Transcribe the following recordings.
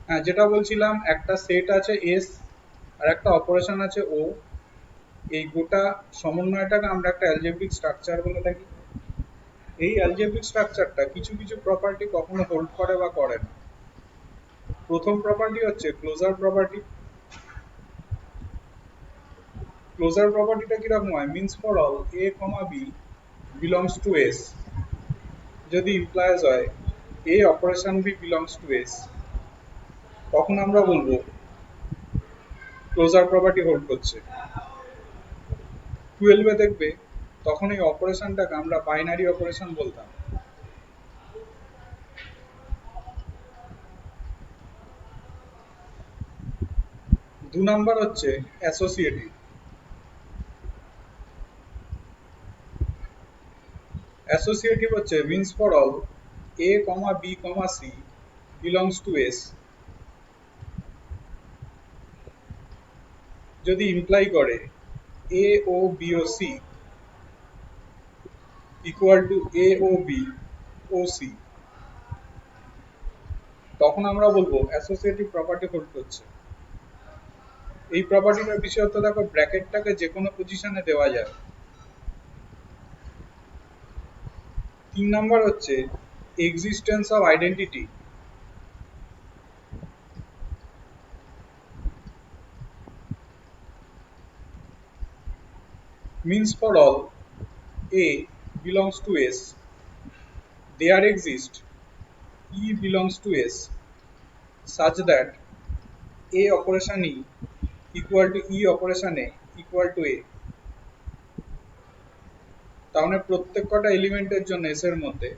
হ্যাঁ, যেটা বলছিলাম, একটা সেট আছে এস আর একটা অপারেশন আছে ও। এই গোটা সমন্বয়টাকে আমরা একটা অ্যালজেব্রিক স্ট্রাকচার বলে থাকি। এই অ্যালজেব্রিক স্ট্রাকচারটা কিছু কিছু প্রপার্টি কখনো হোল্ড করে বা করে না। প্রথম প্রপার্টি হচ্ছে ক্লোজার প্রপার্টি। ক্লোজার প্রপার্টিটা কিরকম হয়? Means for all a comma B belongs to S, যদি ইমপ্লাইজ হয় a operation b belongs to S, তখন আমরা বলবো ক্লোজার প্রপার্টি হোল্ড করছে। 12-এ দেখবে তখন এই অপারেশনটাকে আমরা বাইনারি অপারেশন বলতাম। দু নাম্বার হচ্ছে অ্যাসোসিয়েটিভ। অ্যাসোসিয়েটিভ হচ্ছে means for all a comma b comma c belongs to S, যদি ইমপ্লাই করে a O b o c equal to A O b o c, তখন আমরা বলবো অ্যাসোসিয়েটিভ প্রপার্টি হোল্ড করছে। এই প্রপার্টিটার বিশেষত্ব দেখো, ব্র্যাকেটটাকে যে কোনো পজিশনে দেওয়া যায়। 3 নাম্বার হচ্ছে existence of identity. Means for all A belongs to S, there exists E belongs to S such that A operation E equal to E operation A equal to A। তাহলে প্রত্যেক কটা এলিমেন্টের জন্য এস এর মধ্যে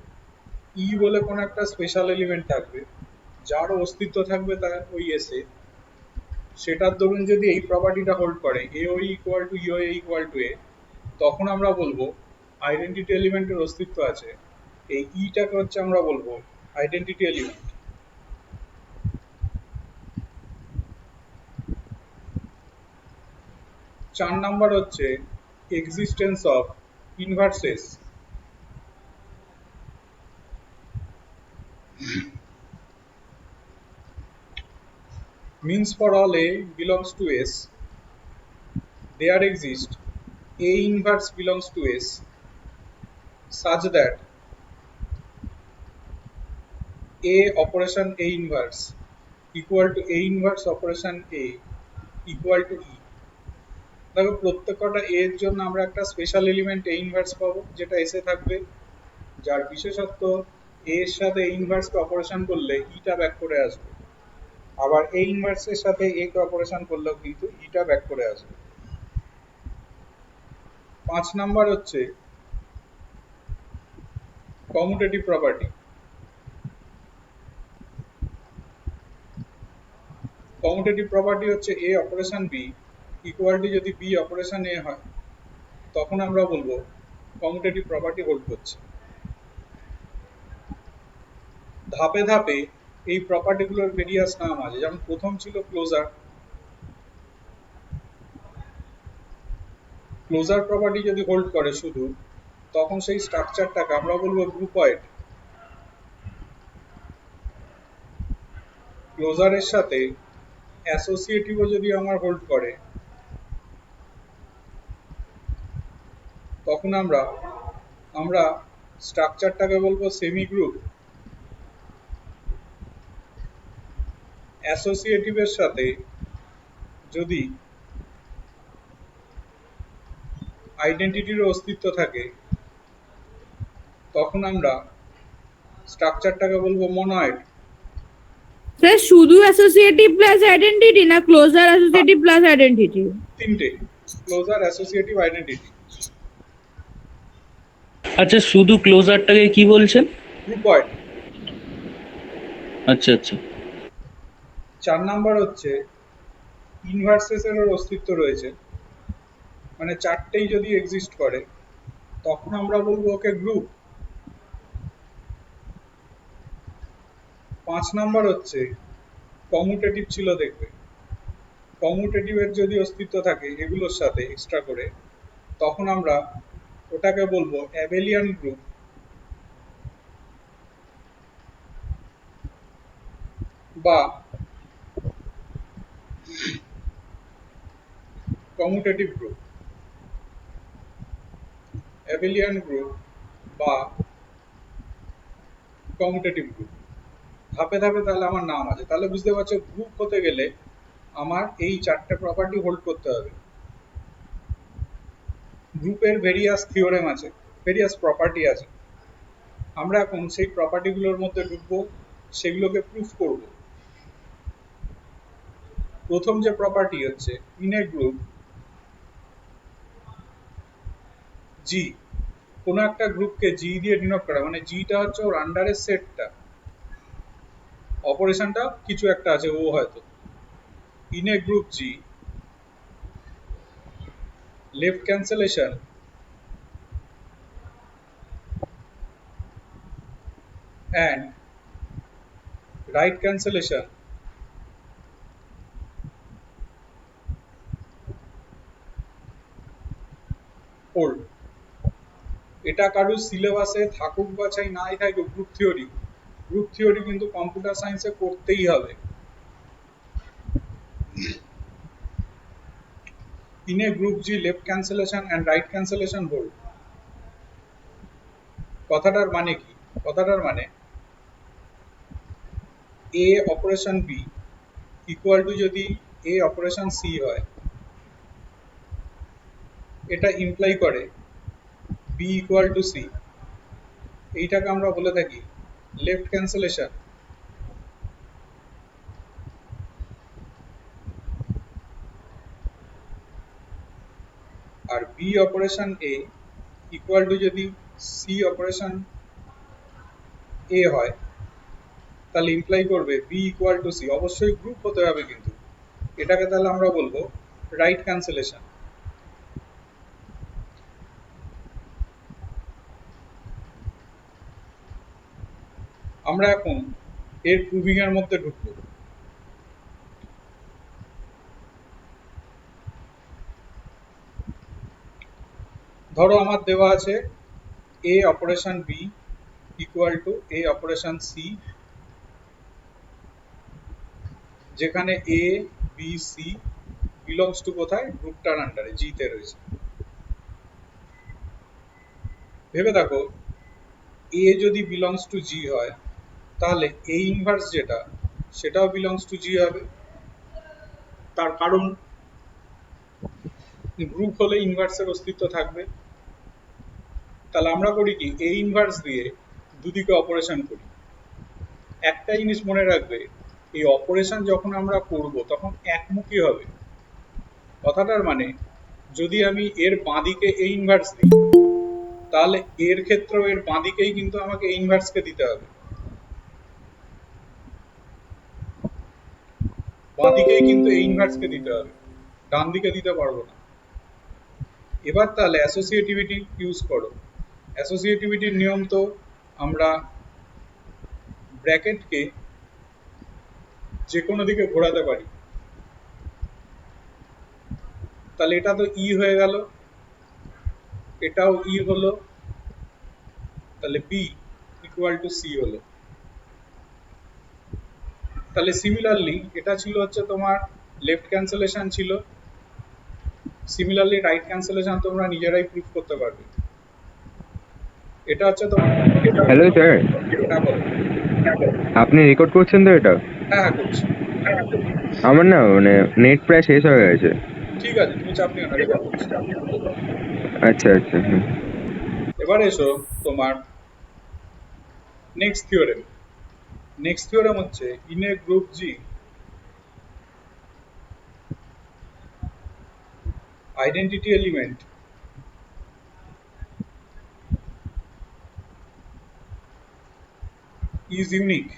ই বলে কোনো একটা স্পেশাল এলিমেন্ট থাকবে, যার অস্তিত্ব থাকবে তার ওই এস এ। সেটার দরুন যদি এই প্রপার্টিটা হোল্ড করে এ ও ইকুয়াল টু ইও ইকুয়াল টু এ, তখন আমরা বলবো আইডেন্টিটি এলিমেন্টের অস্তিত্ব আছে। এই ইটাকে হচ্ছে আমরা বলবো আইডেন্টিটি এলিমেন্ট। 4 নাম্বার হচ্ছে existence of inverses. Means for all A belongs to S, there exists A inverse belongs to S such that A operation A inverse equal to A inverse operation A equal to E। দেখো প্রত্যেক কটা A এর জন্য আমরা একটা special element A inverse পাবো, যেটা এসে থাকবে, যার বিশেষত্ব A এর সাথে A ইনভার্সকে অপারেশন করলে ইটা ব্যাক করে আসবে। আবার A ইনভার্সের সাথে A কে অপারেশন করলেও কিন্তু ইটা ব্যাক করে আসবে। 5 নাম্বার হচ্ছে কমিউটেটিভ প্রপার্টি। কমিউটেটিভ প্রপার্টি হচ্ছে এ অপারেশন বি ইকুয়াল টু যদি বি অপারেশন এ হয়, তখন আমরা বলবো কমিউটেটিভ প্রপার্টি হোল্ড করছে। ধাপে ধাপে এই প্রপার্টিগুলোর ভেরিয়াস নাম আছে, যেমন প্রথম ছিল ক্লোজার। ক্লোজার প্রপার্টি যদি হোল্ড করে শুধু, তখন সেই স্ট্রাকচারটাকে আমরা বলবো গ্রুপয়েড। ক্লোজারের সাথে অ্যাসোসিয়েটিভও যদি আমার হোল্ড করে, তখন আমরা স্ট্রাকচারটাকে বলবো সেমি গ্রুপ। অ্যাসোসিয়েটিভের সাথে যদি আইডেন্টিটির অস্তিত্ব থাকে, তখন আমরা স্ট্রাকচারটাকে বলবো মনোয়েড। স্যার শুধু অ্যাসোসিয়েটিভ প্লাস আইডেন্টিটি না ক্লোজার অ্যাসোসিয়েটিভ প্লাস আইডেন্টিটি? তিনটে, ক্লোজার, অ্যাসোসিয়েটিভ, আইডেন্টিটি। আচ্ছা, শুধু ক্লোজারটাকে কি বলছেন? গ্রুপয়েড। আচ্ছা আচ্ছা। 4 নাম্বার হচ্ছে ইনভার্সেসের অস্তিত্ব রয়েছে, মানে চারটেই যদি এক্সিস্ট করে, তখন আমরা বলবো ওকে গ্রুপ। 5 নাম্বার হচ্ছে কমিউটেটিভ ছিল, দেখবে কমিউটেটিভের যদি অস্তিত্ব থাকে এগুলোর সাথে এক্সট্রা করে, তখন আমরা ওটাকে বলবো অ্যাবেলিয়ান গ্রুপ। বা কমিউটেটিভ গ্রুপ, অ্যাবেলিয়ান গ্রুপ বা কমিউটেটিভ গ্রুপ। ধাপে ধাপে তাহলে আমার নাম আছে, তাহলে বুঝতে পারছো গ্রুপ হতে গেলে আমার এই 4টে প্রপার্টি হোল্ড করতে হবে। গ্রুপের ভেরিয়াস থিওরেম আছে, ভেরিয়াস প্রপার্টি আছে, আমরা এখন সেই প্রপার্টিগুলোর মধ্যে ঢুকবো, সেগুলোকে প্রুফ করব। প্রথম যে প্রপার্টি হচ্ছে ইন এ গ্রুপ জি, কোনো একটা গ্রুপকে জি দিয়ে ডিনোট করা, মানে জিটা হচ্ছে ওর আন্ডারের সেটটা, অপারেশনটা কিছু একটা আছে ও হয়তো। In a group G, left cancellation and right cancellation hold। এটা কারোর সিলেবাসে থাকুক বা চাই নাই থাকুক, গ্রুপ থিওরি কিন্তু কম্পিউটার সায়েন্সে করতেই হবে। In a group G, left cancellation and right cancellation hold. কথাটার মানে কি? কথাটার মানে এ অপারেশন বি ইকুয়াল টু যদি এ অপারেশন সি হয়, এটা ইমপ্লাই করে বি ইকুয়াল টু সি। এইটাকে আমরা বলে থাকি লেফট ক্যান্সেলেশন। আর B operation A equal to যদি সি অপারেশন এ হয়, তাহলে ইমপ্লাই করবে বি ইকুয়াল টু সি। অবশ্যই গ্রুপ হতে হবে কিন্তু, এটাকে তাহলে আমরা বলবো রাইট ক্যান্সেলেশন। আমরা এখন এর প্রুভিং এর মধ্যে ঢুকবো। ধরো আমার দেওয়া আছে a operation b equal to A operation c, যেখানে a b c belongs to কোথায়? গ্রুপটার আন্ডারে, জিতে রয়েছে। ভেবে দেখো, এ যদি বিলংস টু জি হয়, তাহলে এ ইনভার্স যেটা, সেটাও বিলংস টু জি হবে। তার কারণ গ্রুপ হলে ইনভার্সের অস্তিত্ব থাকবে। তাহলে আমরা করি কি, এ ইনভার্স দিয়ে দুদিকে অপারেশন করি। একটা জিনিস মনে রাখবে, এই অপারেশন যখন আমরা করব তখন একমুখী হবে। কথাটার মানে যদি আমি এর বাঁদিকে এ ইনভার্স দিই, তাহলে এর ক্ষেত্রেও এর বাঁদিকেই কিন্তু আমাকে এ ইনভার্সকে দিতে হবে, বাঁদিকেই কিন্তু এ ইনভার্সকে দিতে হবে, ডান দিকে দিতে পারবো না। এবার তাহলে অ্যাসোসিয়েটিভিটি ইউজ করো। অ্যাসোসিয়েটিভিটির নিয়ম তো আমরা ব্র্যাকেটকে যে কোনো দিকে ঘোরাতে পারি। তাহলে এটা তো ই হয়ে গেল, এটাও ই হলো, তাহলে বি ইকুয়াল টু সি হলো। তাহলে সিমিলারলি এটা ছিল হচ্ছে তোমার লেফট ক্যান্সেলেশন ছিল, সিমিলারলি রাইট ক্যান্সেলেশন তোমরা নিজেরাই প্রুফ করতে পারবে। এটা হচ্ছে তোমার। হ্যালো স্যার, হ্যাঁ বলো। আপনি রেকর্ড করছেন তো এটা? হ্যাঁ হ্যাঁ করছি। আমার না মানে নেট প্রায় শেষ হয়ে গেছে। ঠিক আছে, তুমি চাপ নিও না, রেকর্ড করছি। আচ্ছা আচ্ছা, হুম। এবার এসো তোমার নেক্সট থিওরেম। নেক্সট থিওরেম হচ্ছে in a group G, identity element is unique।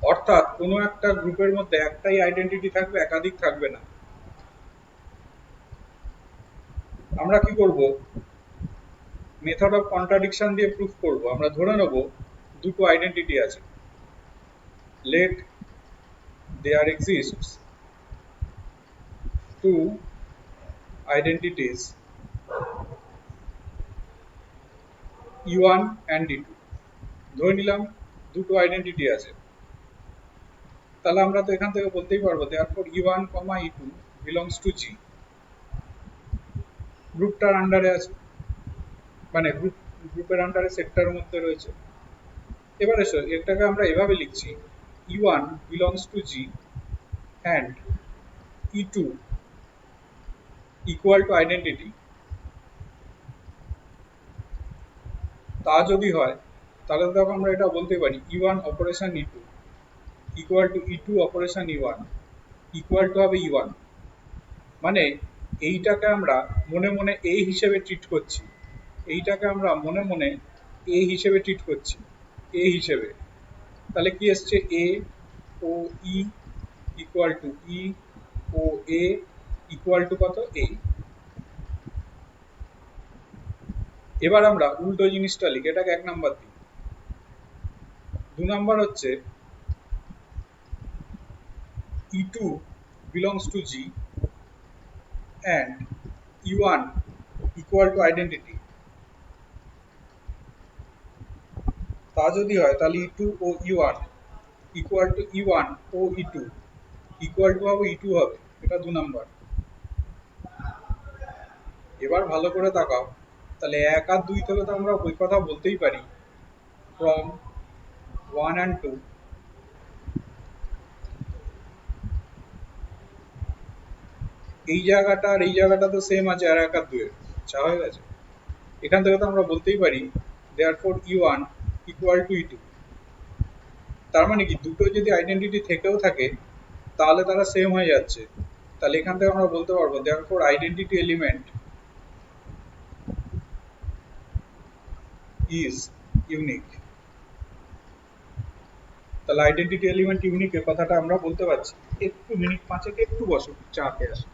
অর্থাৎ কোনো একটা গ্রুপের মধ্যে একটাই আইডেন্টিটি থাকবে, একাধিক থাকবে না। আমরা কি করব, মেথড অফ কন্ট্রাডিকশন দিয়ে প্রুফ করব। আমরা ধরে নেব দুটো আইডেন্টিটি আছে, let there exists two identities E1 and E2। ধরে নিলাম দুটো আইডেন্টিটি আছে, তাহলে আমরা তো এখান থেকে বলতেই পারবো therefore e1, e2 belongs to G, গ্রুপটার আন্ডারে আছে, মানে গ্রুপের আন্ডারে সেক্টরের মধ্যে রয়েছে। এবার এসো এটাকে আমরা এভাবে লিখছি, e1 belongs to G and e2 equal to identity। তা যদি হয় তাহলে তো আমরা এটা বলতে পারি e1 operation e2 equal to e2 operation e1 equal to হবে e1। মানে এইটাকে আমরা মনে মনে a হিসেবে ট্রিট করছি, এইটাকে আমরা মনে মনে a হিসেবে ট্রিট করছি, a হিসেবে। তাহলে কি আসছে, a ও e ইকুয়াল টু e ও a ইকুয়াল টু কত, a। এবার আমরা উল্টো জিনিসটা লিখি, এটাকে 1 নাম্বার দিই। 2 নাম্বার হচ্ছে e2 belongs to G and e1 equal to identity। তা যদি হয় তাহলে e2 O e1 equal to e1 O e2 equal to হবে e2 হবে, এটা 2 নাম্বার। এবার ভালো করে তাকাও, তাহলে 1 আর 2 থেকে তো আমরা ওই কথা বলতেই পারি from 1 and 2 এই জায়গাটা আর এই জায়গাটা তো সেম আছে, আর 1 আর 2 এর যা হয়ে গেছে। এখান থেকে তো আমরা বলতেই পারি therefore e1 equal to e2। তার মানে কি দুটো যদি আইডেন্টিটি থেকেও থাকে তাহলে তারা সেম হয়ে যাচ্ছে। তাহলে এখান থেকে আমরা বলতে পারবো therefore identity element is unique। তাহলে আইডেন্টিটি এলিমেন্ট ইউনিক এর কথাটা আমরা বলতে পারছি। একটু মিনিট 5 একটু বসো, চা খেয়ে আসো।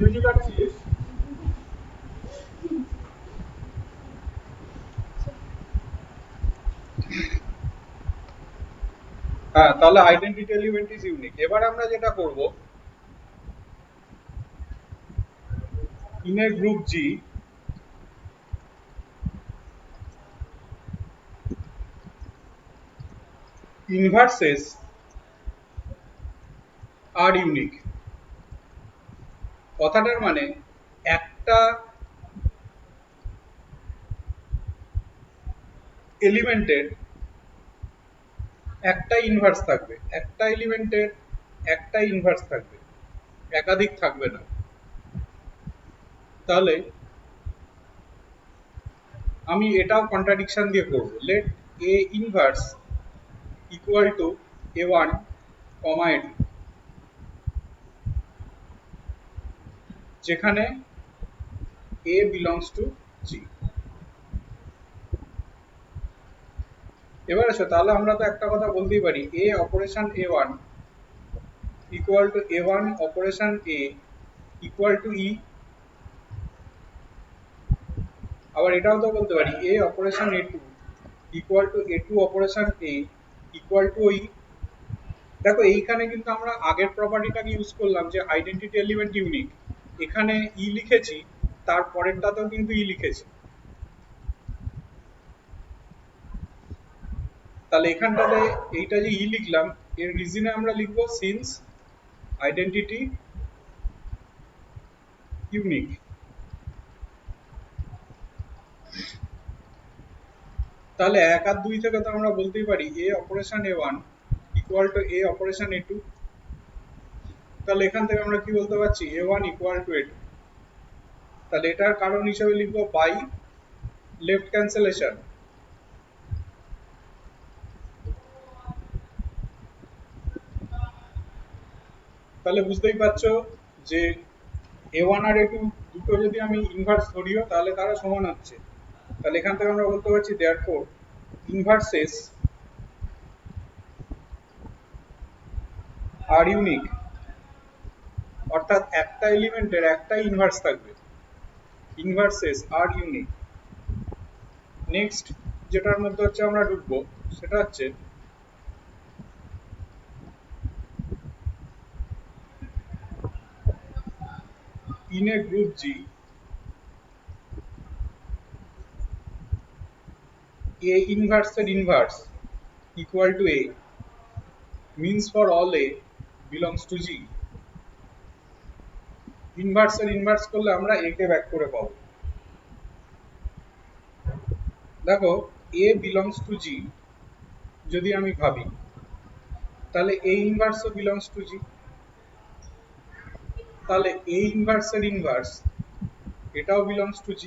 হ্যাঁ, তাহলে আইডেন্টিটি এলিমেন্ট ইজ ইউনিক। এবার আমরা যেটা করব, in a group G inverses আর ইউনিক। কথাটার মানে একটা এলিমেন্টের একটা ইনভার্স থাকবে, একটা এলিমেন্টের একটা ইনভার্স থাকবে, একাধিক থাকবে না। তাহলে আমি এটাও কন্ট্রাডিকশন দিয়ে করব, let A inverse equal to a1 comma a2, যেখানে a বিলংস টু g। এবার আসো, তাহলে আমরা তো একটা কথা বলতেই পারি, a operation a1 equal to a1 operation a equal to e। আবার এটাও তো বলতে পারি a operation a2 equal to a2 operation a equal to e। দেখো এইখানে কিন্তু আমরা আগের প্রপার্টিটাকে ইউজ করলাম যে আইডেন্টিটি এলিমেন্ট ইউনিক, এখানে ই লিখেছি, তার পরেরটাতেও কিন্তু ই লিখেছি। তাহলে এখানটাতে এইটা যে ই লিখলাম, এর রিজনে আমরা লিখবো সিন্স আইডেন্টিটি ইউনিক। তাহলে 1 আর 2 থেকে তো আমরা বলতেই পারি a operation a1 equal to a operation a2। তাহলে এখান থেকে আমরা কি বলতে পারছি, a1 ইকুয়াল টু a2। তাহলে এটার কারণ হিসেবে লিখবো বাই লেফট ক্যান্সেলেশন। তাহলে বুঝতেই পারছো যে a1 আর a2 দুটো যদি আমি ইনভার্স ধরিও তাহলে তারা সমান হচ্ছে। তাহলে এখান থেকে আমরা বলতে পারছি therefore ইনভার্সেস আর ইউনিক, অর্থাৎ একটা এলিমেন্টের একটা ইনভার্স থাকবে, ইনভার্সেস আর ইউনিক। নেক্সট যেটার মধ্যে হচ্ছে আমরা ঢুকবো সেটা হচ্ছে in a group G A inverse এর inverse equal to A means for all A belongs to G। Inverse এর ইনভার্স করলে আমরা A কে ব্যাক করে পাবো। দেখো A belongs to G যদি আমি ভাবি, তাহলে A ইনভার্স ও belongs to G। তাহলে A ইনভার্স এর ইনভার্স এটাও belongs to G।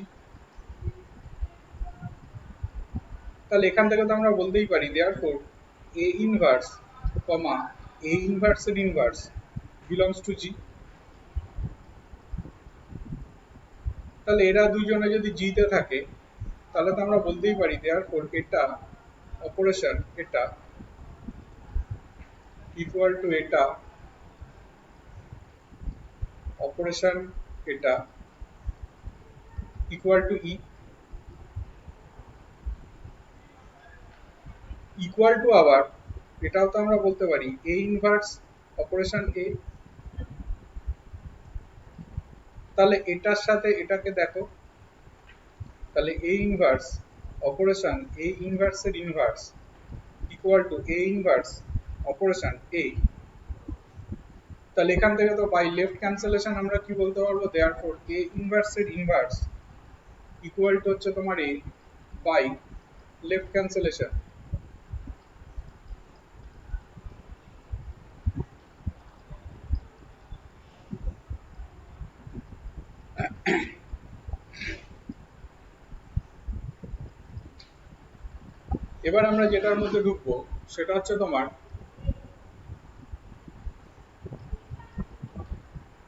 তাহলে এখান থেকে তো আমরা বলতেই পারি therefore A inverse comma A inverse এর ইনভার্স belongs to G। তাহলে এরা দুইজনে যদি G তে থাকে তাহলে তো আমরা বলতেই পারি therefore এটা অপারেশন এটা ইকুয়াল টু এটা অপারেশন এটা equal to E. Equal to আবার এটাও তো আমরা বলতে পারি A ইনভার্স অপারেশন A। তাহলে এটার সাথে এটাকে দেখো, তাহলে A inverse operation A inverse এর inverse equal to A inverse operation A। তাহলে এখান থেকে তো বাই লেফট ক্যান্সেলেশন আমরা কি বলতে পারবো, therefore A ইনভার্স এর ইনভার্স ইকুয়াল টু হচ্ছে তোমার A বাই লেফট ক্যান্সেলেশন। এবার আমরা যেটার মধ্যে ঢুকবো সেটা হচ্ছে তোমার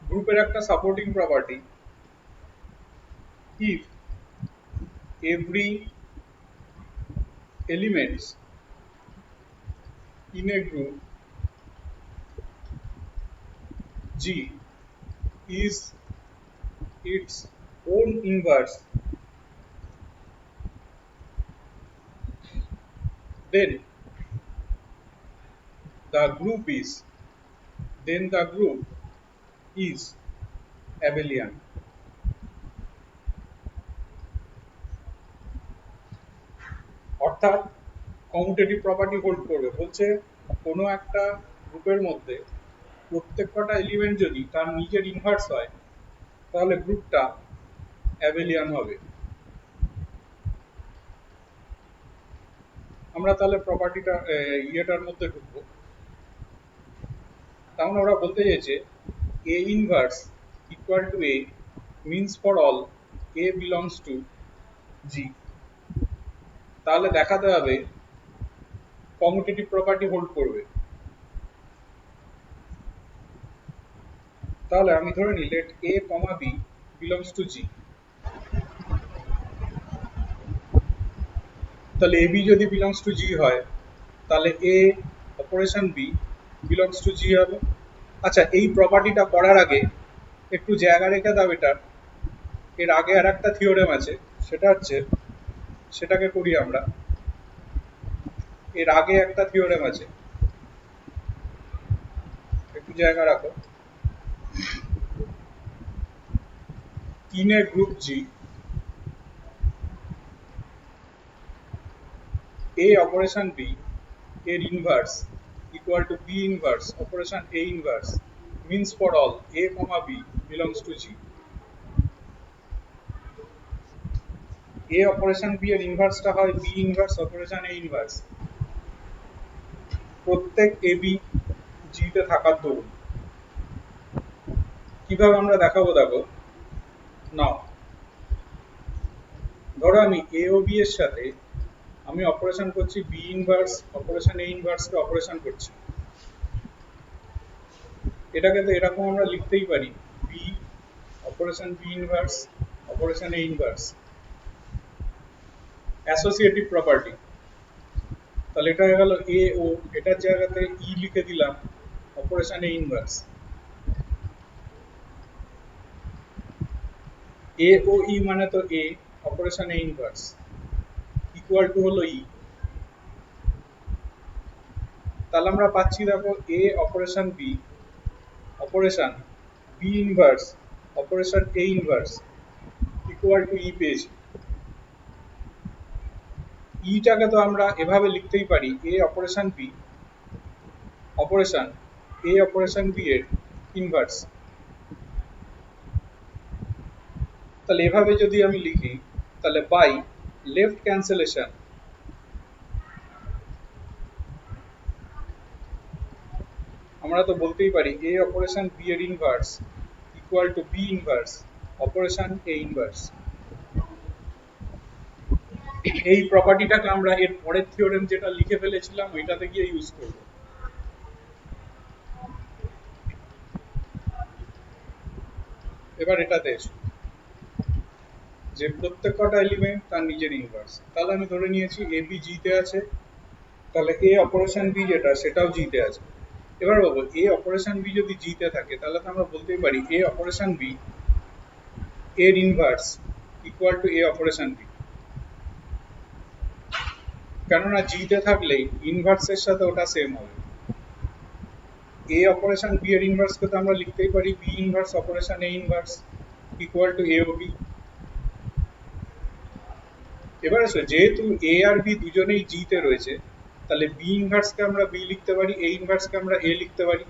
গ্রুপের একটা supporting property, if every elements in a group G is its own inverse, then the group is then the group is abelian. অর্থাৎ কমিউটেটিভ প্রপার্টি হোল্ড করবে, বলছে কোনো একটা গ্রুপের মধ্যে প্রত্যেক কটা এলিমেন্ট যদি তার নিজের ইনভার্স হয় তাহলে গ্রুপটা অ্যাবেলিয়ান হবে। আমরা তাহলে প্রপার্টিটা ইয়েটার মধ্যে ঢুকবো। তাহলে ওরা বলতে চাইছে a inverse equal to a means for all a belongs to G. তাহলে দেখাতে হবে কমিউটেটিভ প্রপার্টি হোল্ড করবে। তাহলে আমি ধরে নিই let a comma B belongs to G. তাহলে এ বি যদি বিলংস টু জি হয় তাহলে a operation b belongs to G হবে। আচ্ছা, এই প্রপার্টিটা পড়ার আগে একটু জায়গা রেখে দাও এটার। এর আগে আর একটা থিওরেম আছে, সেটা হচ্ছে, সেটাকে করি আমরা। এর আগে একটা থিওরেম আছে, একটু জায়গা রাখো। In a group G, A operation B এর inverse equal to B inverse operation A inverse means for all A comma B belongs to G. A operation B এর ইনভার্সটা হয় B inverse operation A inverse। প্রত্যেক AB G তে থাকার দরুন। কিভাবে আমরা দেখাবো দেখো। নাও ধরো আমি A ও B এর সাথে আমি অপারেশন করছি B ইনভার্স অপারেশন A ইনভার্সকে অপারেশন করছি। এটাকে তো এরকম আমরা লিখতেই পারি B operation B inverse operation A inverse associative property. তাহলে এটা হয়ে গেল এ ও, এটার জায়গাতে ই লিখে দিলাম operation A inverse. A O e মানে তো a operation A inverse equal to হলো ই। তাহলে আমরা পাচ্ছি দেখো a operation b operation b inverse operation A inverse equal to e পেয়েছি। ইটাকে তো আমরা এভাবে লিখতেই পারি এ operation b operation a operation B এর ইনভার্স। তাহলে এভাবে যদি আমি লিখি তাহলে বাই লেফট ক্যান্সেলেশন আমরা তো বলতেই পারি এ অপারেশন বি এর inverse equal to B inverse operation A inverse. এই প্রপার্টিটাকে আমরা এর পরের থিওরেম যেটা লিখে ফেলেছিলাম ওইটাতে গিয়ে ইউজ করব। এবার এটাতে এসো যে প্রত্যেক কটা এলিমেন্ট তার নিজের ইনভার্স। তাহলে আমি ধরে নিয়েছি এ বি জিতে আছে, তাহলে এ অপারেশন বি যেটা সেটাও জিতে আছে। এবার বলবো এ অপারেশন বি যদি জিতে থাকে তাহলে তো আমরা বলতেই পারি এ অপারেশন বি এর inverse equal to A operation B. কেননা জিতে থাকলেই ইনভার্সের সাথে ওটা সেম হবে। এ অপারেশন বি এর ইনভার্সকে তো আমরা লিখতেই পারি B inverse operation A inverse equal to A O B. এবার আসো যেহেতু এ আর বি দুজনেই জি তে রয়েছে তাহলে বি ইনভার্সকে আমরা বি লিখতে পারি, এ ইনভার্সকে আমরা এ লিখতে পারি।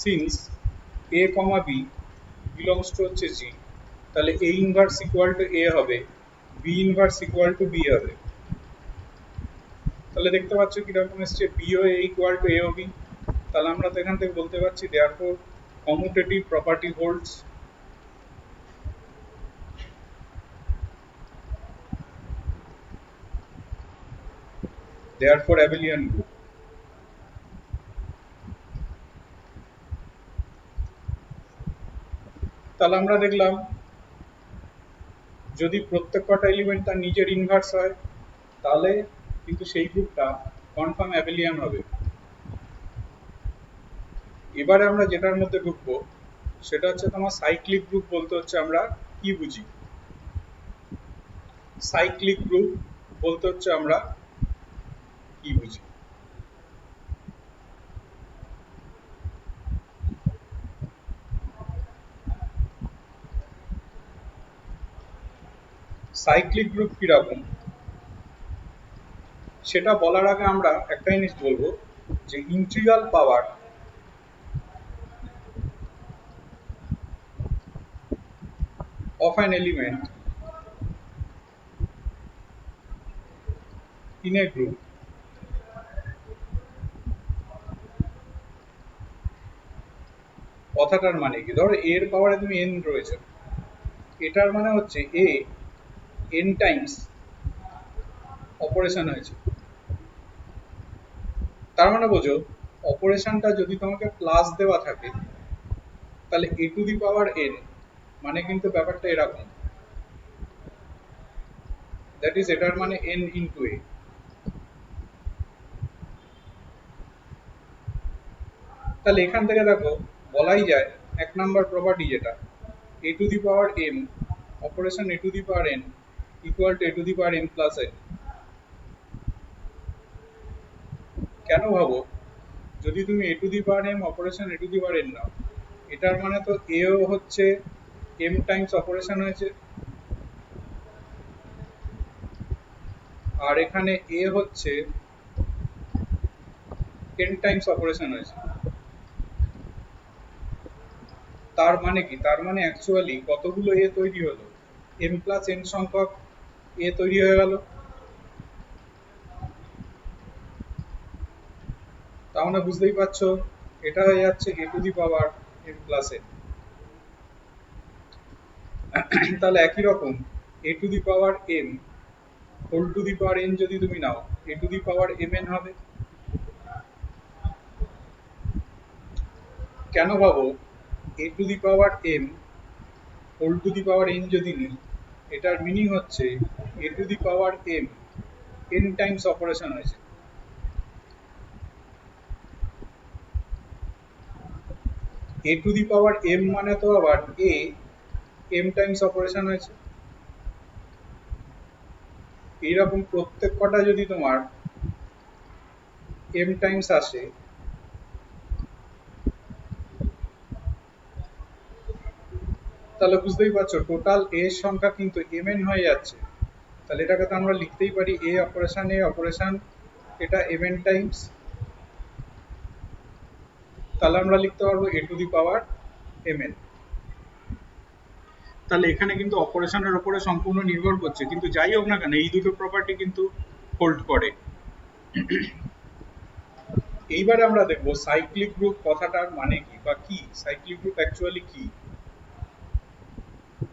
Since A comma B belongs to হচ্ছে জি, তাহলে A inverse equal to A হবে, B inverse equal to B হবে। তাহলে দেখতে পাচ্ছ কিরকম এসছে বি ও A equal to A O B. তাহলে আমরা তো এখান থেকে বলতে পারছি therefore commutative property holds. therefore abelian group। তাহলে আমরা দেখলাম যদি প্রত্যেক কটা এলিমেন্ট তার নিজের ইনভার্স হয় তাহলে কিন্তু সেই গ্রুপটা কনফার্ম অ্যাবেলিয়ান হবে। এবারে আমরা যেটার মধ্যে ঢুকবো সেটা হচ্ছে তোমার সাইক্লিক গ্রুপ বলতে হচ্ছে আমরা কি বুঝি। সাইক্লিক গ্রুপ বলতে হচ্ছে আমরা কি বুঝি। সাইক্লিক গ্রুপ কিরকম সেটা বলার আগে আমরা একটা জিনিস বলবো যে integral power of an element in a group কথাটার মানে কি, ধরো a এর পাওয়ারে তুমি n রয়েছে, এটার মানে হচ্ছে a n টাইমস অপারেশন হয়েছে। তার মানে বোঝো অপারেশনটা যদি তোমাকে প্লাস দেওয়া থাকে তাহলে a to the power n মানে কিন্তু ব্যাপারটা এরকম, দ্যাট ইজ এটার মানে n ইন্টু a। তাহলে এখান থেকে দেখো বলাই যায় এক নাম্বার প্রপার্টি যেটা a to the power m operation a to the power n equal to a to the power n plus n। কেন ভাবো যদি তুমি a to the power m operation a to the power n নাও, এটার মানে তো a ও হচ্ছে m Times operation হয়েছে, আর এখানে a হচ্ছে n টাইমস অপারেশন হয়েছে। তার মানে কি, তার মানে অ্যাকচুয়ালি কতগুলো a তৈরি হলো, m প্লাস n সংখ্যক a তৈরি হয়ে গেল। তাহলে বুঝতেই পারছো এটা হয়ে যাচ্ছে a to the power m plus n। তাহলে একই রকম a to the power m whole to the power n যদি তুমি নাও a to the power mn হবে। কেন ভাবো a to the power m whole to the power n যদি নিই, এটার মিনিং হচ্ছে a to the power m n times operation হয়েছে। a to the power m মানে তো আবার a m টাইমস অপারেশন হয়েছে। এইরকম প্রত্যেক কটা যদি তোমার m টাইমস আসে তাহলে বুঝতেই পারছো টোটাল a এর সংখ্যা কিন্তু mn হয়ে যাচ্ছে। তাহলে এটাকে তো আমরা লিখতেই পারি a অপারেশন এটা mn টাইমস, তাহলে আমরা লিখতে পারবো a to the power mn। তাহলে এখানে কিন্তু অপারেশনের উপরে সম্পূর্ণ নির্ভর করছে, কিন্তু যাই হোক না কেন এই দুটো প্রপার্টি কিন্তু হোল্ড করে। এইবার আমরা দেখব সাইক্লিক গ্রুপ কথাটার মানে কি বা কি সাইক্লিক গ্রুপ অ্যাকচুয়ালি কি।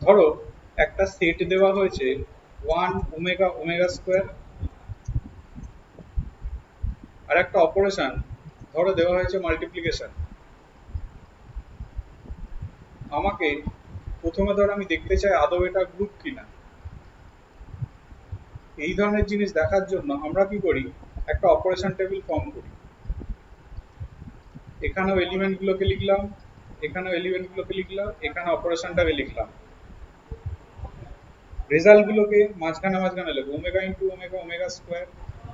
ধরো একটা সেট দেওয়া হয়েছে 1 ওমেগা ওমেগা স্কোয়ার, আর একটা অপারেশন ধরো দেওয়া হয়েছে মাল্টিপ্লিকেশন। আমাকে প্রথমে ধরো আমি দেখতে চাই আদৌ এটা গ্রুপ কিনা। এই ধরনের জিনিস দেখার জন্য আমরা কি করি, একটা অপারেশন টেবিল ফর্ম করি। এখানেও এলিমেন্টগুলোকে লিখলাম, এখানেও এলিমেন্টগুলোকে লিখলাম, এখানে অপারেশনটাকে লিখলাম, রেজাল্টগুলোকে মাঝখানে মাঝখানে লিখবো omega into omega omega square,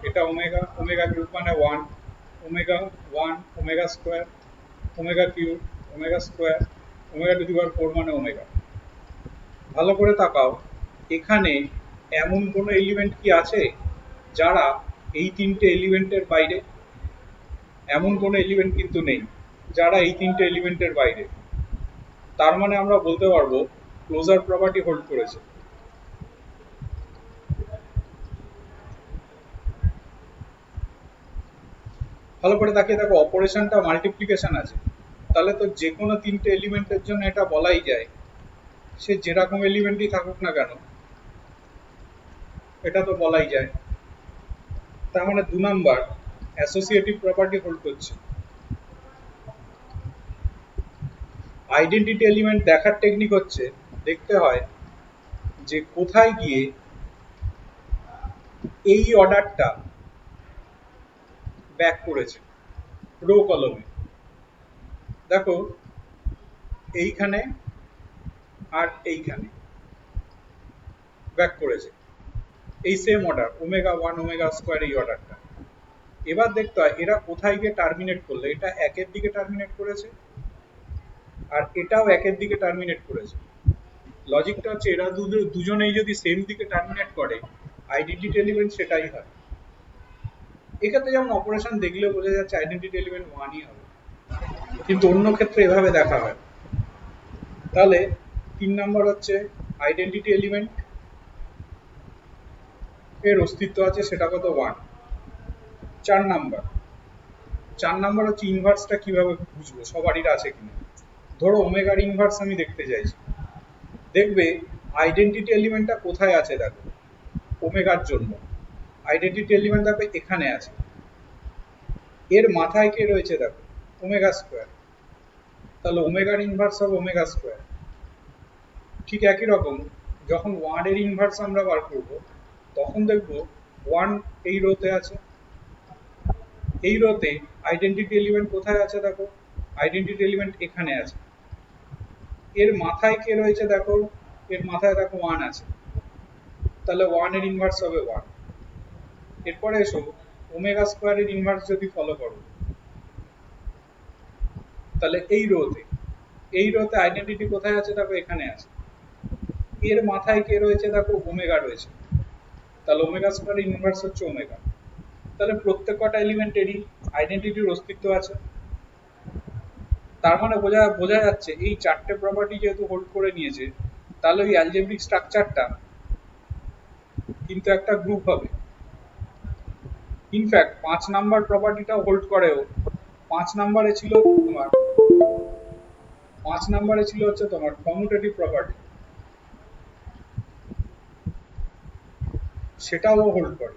এটা ওমেগা ওমেগা গ্রুপ মানে 1 omega 1 omega square omega cube omega square omega to the power 4 মানে ওমেগা। ভালো করে তাকাও এখানে এমন কোনো এলিমেন্ট কি আছে যারা এই তিনটে এলিমেন্টের বাইরে? এমন কোনো এলিমেন্ট কিন্তু নেই যারা এই তিনটে এলিমেন্টের বাইরে। তার মানে আমরা বলতে পারবো ক্লোজার প্রপার্টি হোল্ড করেছে। ভালো করে তাকিয়ে দেখো অপারেশনটা মাল্টিপ্লিকেশন আছে, তাহলে তো যে কোনো তিনটে এলিমেন্টের জন্য এটা বলাই যায়, সে যেরকম এলিমেন্টই থাকুক না কেন এটা তো বলাই যায়। তার মানে 2 নাম্বার অ্যাসোসিয়েটিভ প্রপার্টি হোল্ড করছে। আইডেন্টিটি এলিমেন্ট দেখার টেকনিক হচ্ছে দেখতে হয় যে কোথায় গিয়ে এই অর্ডারটা ব্যাক করেছে রো কলমে। দেখো এইখানে আর এইখানে ব্যাক করেছে, এই same order omega 1 omega square এই অর্ডারটা। এবার দেখতে হয় এরা কোথায় গিয়ে টার্মিনেট করলো। এটা একের দিকে টার্মিনেট করেছে আর এটাও একের দিকে টার্মিনেট করেছে। লজিকটা হচ্ছে এরা দুজনেই যদি সেম দিকে টার্মিনেট করে আইডেন্টিটি এলিমেন্ট সেটাই হয়। এক্ষেত্রে যেমন অপারেশন দেখলে বোঝা যাচ্ছে আইডেন্টিটি এলিমেন্ট 1ই হবে, কিন্তু অন্য ক্ষেত্রে এভাবে দেখা হয়। তাহলে 3 নম্বর হচ্ছে আইডেন্টিটি এলিমেন্ট এর অস্তিত্ব আছে, সেটা কত 1। 4 নাম্বার হচ্ছে ইনভার্সটা কিভাবে বুঝবো, সবারই আছে কিনা। ধরো ওমেগার ইনভার্স আমি দেখতে চাইছি, দেখবে আইডেন্টিটি এলিমেন্টটা কোথায় আছে দেখো, ওমেগার জন্য আইডেন্টিটি এলিমেন্ট দেখবে এখানে আছে, এর মাথায় কে রয়েছে দেখো ওমেগা স্কোয়ার, তাহলে ওমেগার ইনভার্স হবে ওমেগা স্কোয়ার। ঠিক একই রকম যখন 1 এর ইনভার্স আমরা বার করব তখন দেখব 1 এই রোতে আছে, এই রোতে আইডেন্টিটি এলিমেন্ট কোথায় আছে দেখো, আইডেন্টিটি এলিমেন্ট এখানে আছে, এর মাথায় কে রয়েছে দেখো, এর মাথায় দেখো 1 আছে, তাহলে 1 এর ইনভার্স হবে 1। এরপরে এসো ওমেগা স্কোয়ারের ইনভার্স যদি ফলো করো, তাহলে এই রোতে আইডেন্টিটি কোথায় আছে দেখো এখানে আছে, এর মাথায় কে রয়েছে দেখো ওমেগা রয়েছে, তাহলে ওমেগা স্কোয়ারের ইনভার্স হচ্ছে ওমেগা। তাহলে প্রত্যেক কটা এলিমেন্টেরই আইডেন্টিটির অস্তিত্ব আছে। তার মানে বোঝা যাচ্ছে এই চারটে প্রপার্টি যেহেতু হোল্ড করে নিয়েছে, তাহলে ওই অ্যালজেব্রিক স্ট্রাকচারটা কিন্তু একটা গ্রুপ হবে। ইনফ্যাক্ট 5 নাম্বার প্রপার্টিটাও হোল্ড করেও। 5 নাম্বারে ছিল হচ্ছে তোমার কমিউটেটিভ প্রপার্টি, সেটাও ও হোল্ড করে।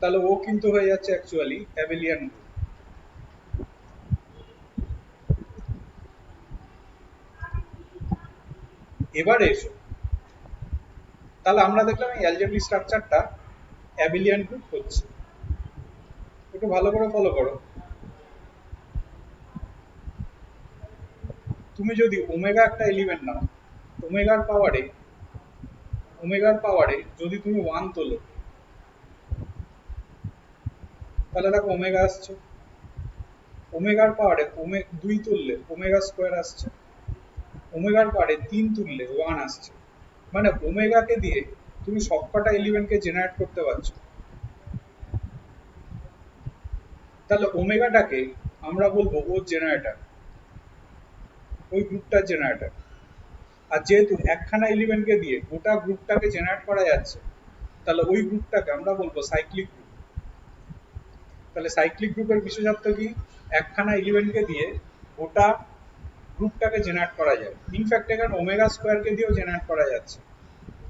তাহলে ও কিন্তু হয়ে যাচ্ছে অ্যাকচুয়ালি অ্যাবেলিয়ান গ্রুপ। এবারে এসো, তাহলে আমরা দেখলাম এই অ্যালজেব্রিক স্ট্রাকচারটা অ্যাবেলিয়ান গ্রুপ হচ্ছে। একটু ভালো করে ফলো করো। তুমি যদি ওমেগা একটা এলিমেন্ট নাও, ওমেগার পাওয়ারে যদি তুমি 1 তোলো, তাহলে দেখো ওমেগা আসছে। ওমেগার পাওয়ারে 2 তুললে ওমেগা স্কোয়ার আসছে, ওমেগার পাওয়ারে 3 তুললে 1 আসছে। মানে ওমেগাকে দিয়ে তুমি সবকটা এলিমেন্টকে জেনারেট করতে পারছো। তাহলে ওমেগাটাকে আমরা বলবো ওর জেনারেটর, ওই গ্রুপটার জেনারেটর। আর যেহেতু একখানা এলিমেন্টকে দিয়ে গোটা গ্রুপটাকে জেনারেট করা যাচ্ছে, তাহলে ওই গ্রুপটাকে আমরা বলবো সাইক্লিক গ্রুপ। তাহলে সাইক্লিক গ্রুপের বিশেষত্ব কি, একখানা এলিমেন্টকে দিয়ে গোটা গ্রুপটাকে জেনারেট করা যায়। ইনফ্যাক্ট এখানে ওমেগা স্কোয়ারকে দিয়েও জেনারেট করা যাচ্ছে,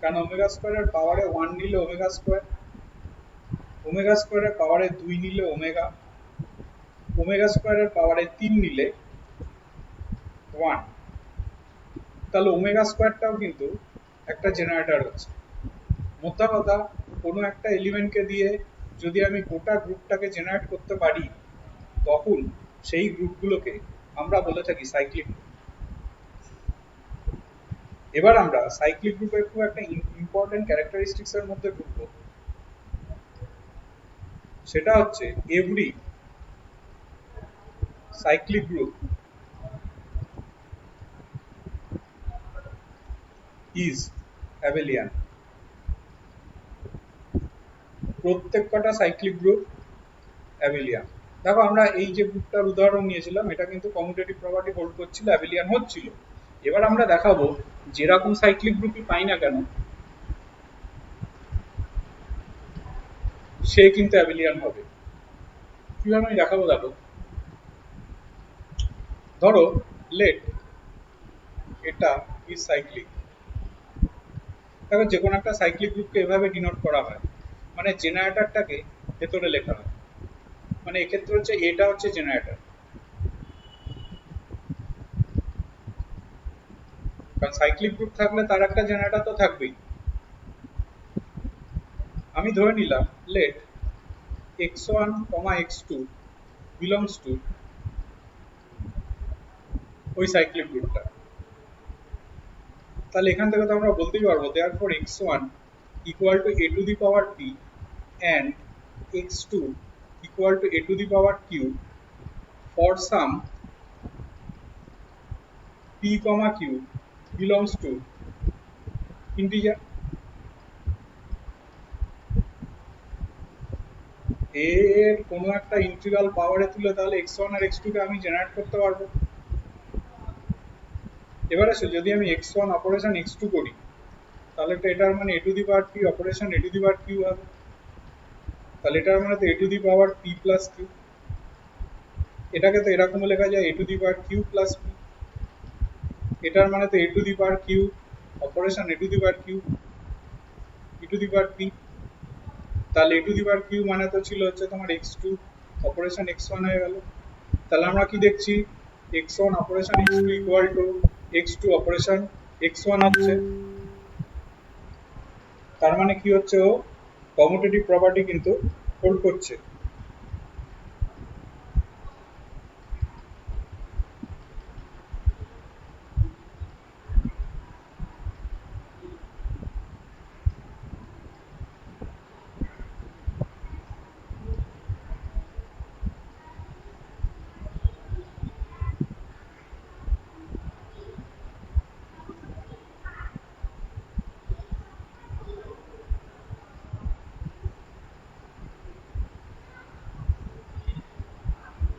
কারণ ওমেগা স্কোয়ারের পাওয়ারে 1 নিলে ওমেগা স্কোয়ার, ওমেগা স্কোয়ারের পাওয়ারে 2 নিলে ওমেগা, ওমেগা স্কোয়ারের পাওয়ারে 3 নিলে 1। তাহলে ওমেগা স্কোয়ারটাও কিন্তু একটা জেনারেটর হচ্ছে। মোদ্দা কথা, কোনো একটা এলিমেন্টকে দিয়ে যদি আমি গোটা গ্রুপটাকে জেনারেট করতে পারি, তখন সেই গ্রুপগুলোকে আমরা বলে থাকি সাইক্লিক গ্রুপ। এবার আমরা সাইক্লিক গ্রুপের খুব একটা ইম্পর্টেন্ট ক্যারেক্টারিস্টিক্স এর মধ্যে ঢুকবো, সেটা হচ্ছে every cyclic group is abelian. প্রত্যেক কটা সাইক্লিক গ্রুপ অ্যাবেলিয়ান। দেখো আমরা এই যে গ্রুপটার উদাহরণ নিয়েছিলাম, এটা কিন্তু কমিউটেটিভ প্রপার্টি হোল্ড করছিল, অ্যাবেলিয়ান হচ্ছিল। এবার আমরা দেখাবো যেরকম সাইক্লিক গ্রুপই পাই না কেন, সে কিন্তু অ্যাবেলিয়ান হবে। কিভাবে আমি দেখাবো দেখো। ধরো লেট এটা ইজ সাইক্লিক। দেখো যে কোনো একটা সাইক্লিক গ্রুপকে এভাবে ডিনোট করা হয়, মানে জেনারেটরটাকে ভেতরে লেখা হয়। মানে এক্ষেত্রে হচ্ছে এটা হচ্ছে জেনারেটর, কারণ সাইক্লিক গ্রুপ থাকলে তার একটা জেনারেটর তো থাকবেই। আমি ধরে নিলাম let x1, x2 belongs to ওই সাইক্লিক গ্রুপটা। তাহলে এখান থেকে তো আমরা বলতেই পারবো therefore x1 equal to a to the power p and x2 equal to a to the power q for some p comma q belongs to integer। এর কোনো একটা ইন্টিগ্রাল পাওয়ারে তুলে তাহলে x1 আর x2 কে আমি জেনারেট করতে পারবো। এবার আসো যদি আমি x1 অপারেশন x2 করি তাহলে তো এটার মানে a to the power p operation a to the power q হবে, তাহলে এটার মানে তো a to the power p plus q। এটাকে তো এরকম লেখা যায় a to the power q plus p। এটার মানে তো a to the power q operation a to the power q e to the power p। তাহলে a to the power q মানে তো ছিল হচ্ছে তোমার x2 অপারেশন x1 হয়ে গেল। তাহলে আমরা কি দেখছি x1 operation x2 equal to x2 operation x1 হচ্ছে। তার মানে কি হচ্ছে ও কমিউটেটিভ প্রপার্টি কিন্তু হোল্ড করছে।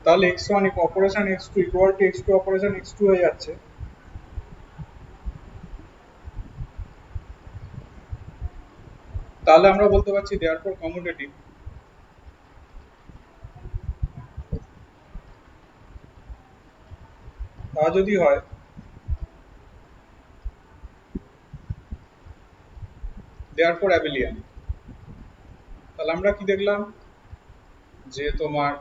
তাহলে x1 operation x2 equal to x2 operation x2 হয়ে যাচ্ছে। তাহলে আমরা বলতে পারছি therefore commutative তা যদি হয় therefore abelian। তাহলে আমরা কি দেখলাম যে তোমার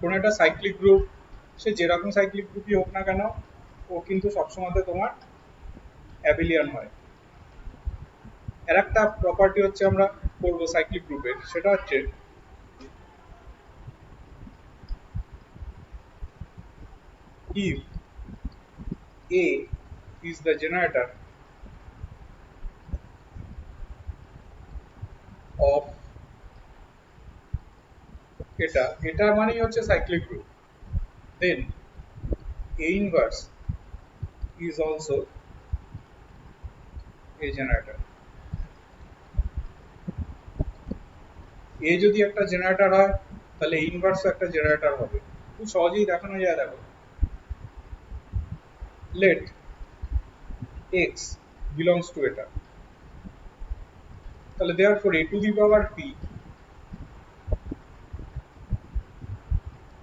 কোন একটা সাইক্লিক গ্রুপ সে যেরকম সাইক্লিক গ্রুপই হোক না কেন ও কিন্তু সবসময় তোমার অ্যাবিলিয়ান হয়। এর একটা প্রপার্টি হচ্ছে আমরা করব সাইক্লিক গ্রুপের, সেটা হচ্ছে if A is the generator of এটা মানেই হচ্ছে cyclic group, then A inverse is also a generator। A যদি একটা জেনারেটর হয় তাহলে A ইনভার্স একটা জেনারেটর হবে। খুব সহজেই দেখানো যায়, দেখো let x belongs to এটা, তাহলে therefore a to the power p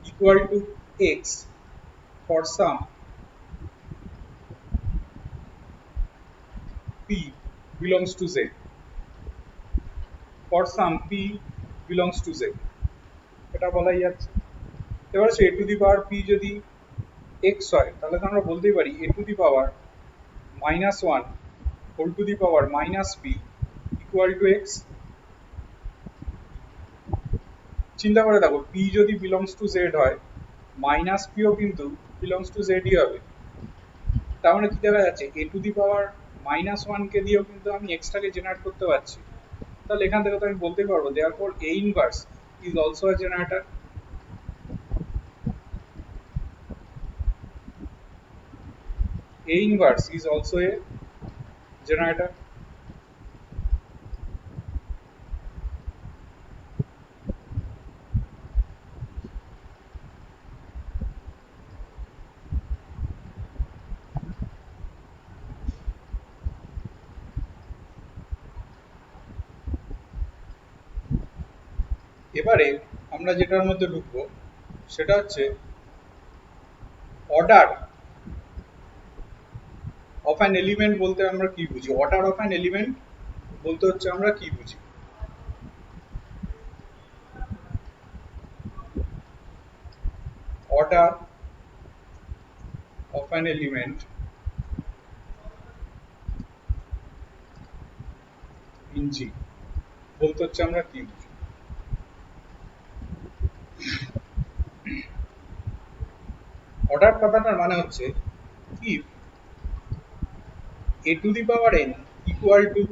equal to x for some p belongs to z, for some p belongs to z এটা বলাই যাচ্ছে। এবার সে a to the power p যদি x হয় তাহলে তো আমরা বলতেই পারি a to the power -1 whole to the power -p equal to x। চিন্তা করে দেখো p যদি বিলংস টু z হয় মাইনাস p ও কিন্তু বিলংস টু z ই হবে। তার মানে কি দেখা যাচ্ছে a টু দি পাওয়ার -1 কে দিয়েও কিন্তু আমি x টাকে জেনারেট করতে পারছি। তাহলে এখান থেকে তো আমি বলতে পারবো therefore a inverse is also a generator। a inverse is also a generator। এবারে আমরা যেটার মধ্যে ঢুকবো সেটা হচ্ছে অর্ডার অফ অ্যান এলিমেন্ট বলতে আমরা কি বুঝি। অর্ডার অফ অ্যান এলিমেন্ট বলতে হচ্ছে আমরা কি বুঝি। Order of an element in G বলতে হচ্ছে আমরা কি বুঝি। অর্ডার কথাটার মানে হচ্ছে if a to the power n equal to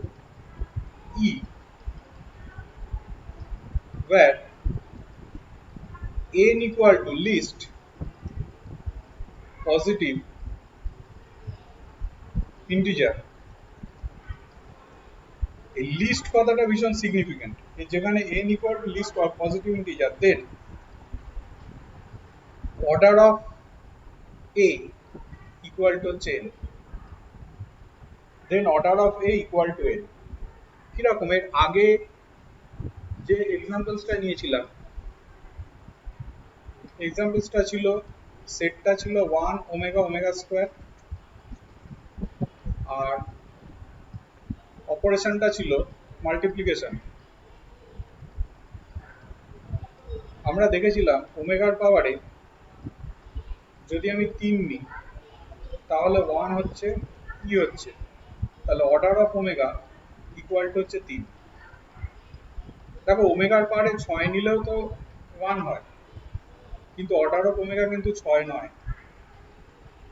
e, where n equal to least positive integer, এই লিস্ট কথাটা ভীষণ সিগনিফিক্যান্ট, যেখানে n equal to least positive integer, then order of a equal to n, then order of a equal to n। কিরকম, এর আগে যে এক্সাম্পলসটা নিয়েছিলাম, এক্সাম্পলসটা ছিল, সেটটা ছিল 1 ওমেগা ওমেগা স্কোয়ার, আর অপারেশনটা ছিল মাল্টিপ্লিকেশন। আমরা দেখেছিলাম ওমেগার পাওয়ারে যদি আমি 3 নিই তাহলে 1 হচ্ছে ই হচ্ছে, তাহলে order of omega equal to হচ্ছে 3। দেখো ওমেগার পাওয়ারে 6 নিলেও তো 1 হয়, কিন্তু অর্ডার অফ ওমেগা কিন্তু 6 নয়,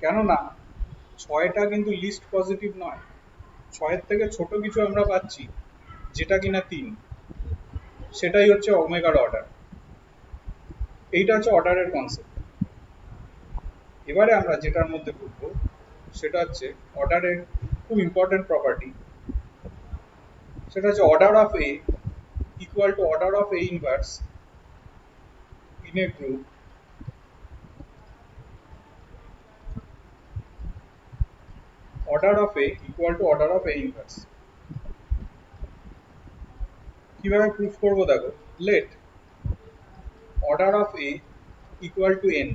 কেননা 6টা কিন্তু লিস্ট পজিটিভ নয়, 6-এর থেকে ছোট কিছু আমরা পাচ্ছি যেটা কিনা 3, সেটাই হচ্ছে ওমেগার অর্ডার। এইটা হচ্ছে অর্ডারের কনসেপ্ট। এবারে আমরা যেটার মধ্যে পড়বো সেটা হচ্ছে অর্ডারের খুব ইম্পর্টেন্ট প্রপার্টি, সেটা হচ্ছে order of a equal two order of A inverse in a group order of A equal to order of A inverse। কিভাবে প্রুফ করব দেখো, let order of A equal to n,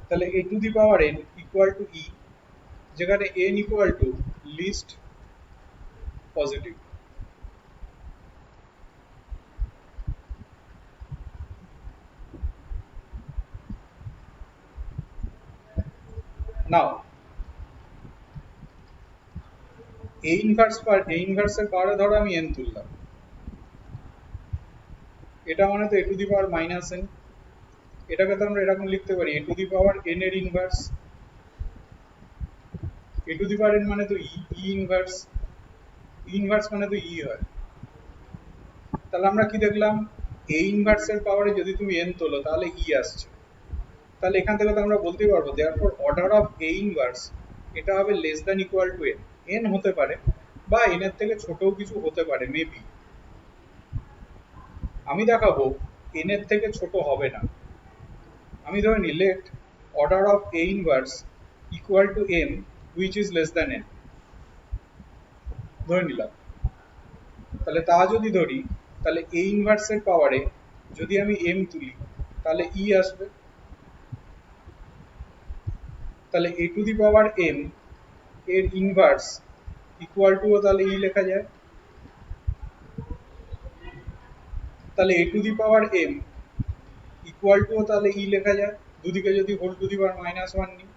তাহলে a to the power n equal to e, যেখানে n equal to least positive। Now a inverse এর পাওয়ারে ধরো আমি n তুললাম, এটা মানে তো a to the power minus n, এটাকে তো আমরা এরকম লিখতে পারি a to the power n এর inverse, a to the power n মানে তো e ইনভার্স, ইনভার্স মানে তো e হয়। তাহলে আমরা কি দেখলাম, a ইনভার্স এর পাওয়ারে যদি তুমি n তোলো তাহলে e আসছে, তাহলে এখান থেকে তো আমরা বলতেই পারবো therefore order of a inverse এটা হবে less than equal to n। n হতে পারে বা n এর থেকে ছোটও কিছু হতে পারে মেবি, আমি দেখাবো n এর থেকে ছোট হবে না। আমি ধরে নি let order of a inverse equal two m which is less than n, ধরে নিলাম। তাহলে তা যদি ধরি তাহলে a ইনভার্স এর পাওয়ারে যদি আমি m তুলি তাহলে e আসবে, তাহলে a to the power m এর ইনভার্স ইকুয়াল টু তাহলে e লেখা যায়, তাহলে a to the power m equal to তাহলে e লেখা যায়, দুদিকে যদি হোল টু দি পাওয়ার -1 নিই।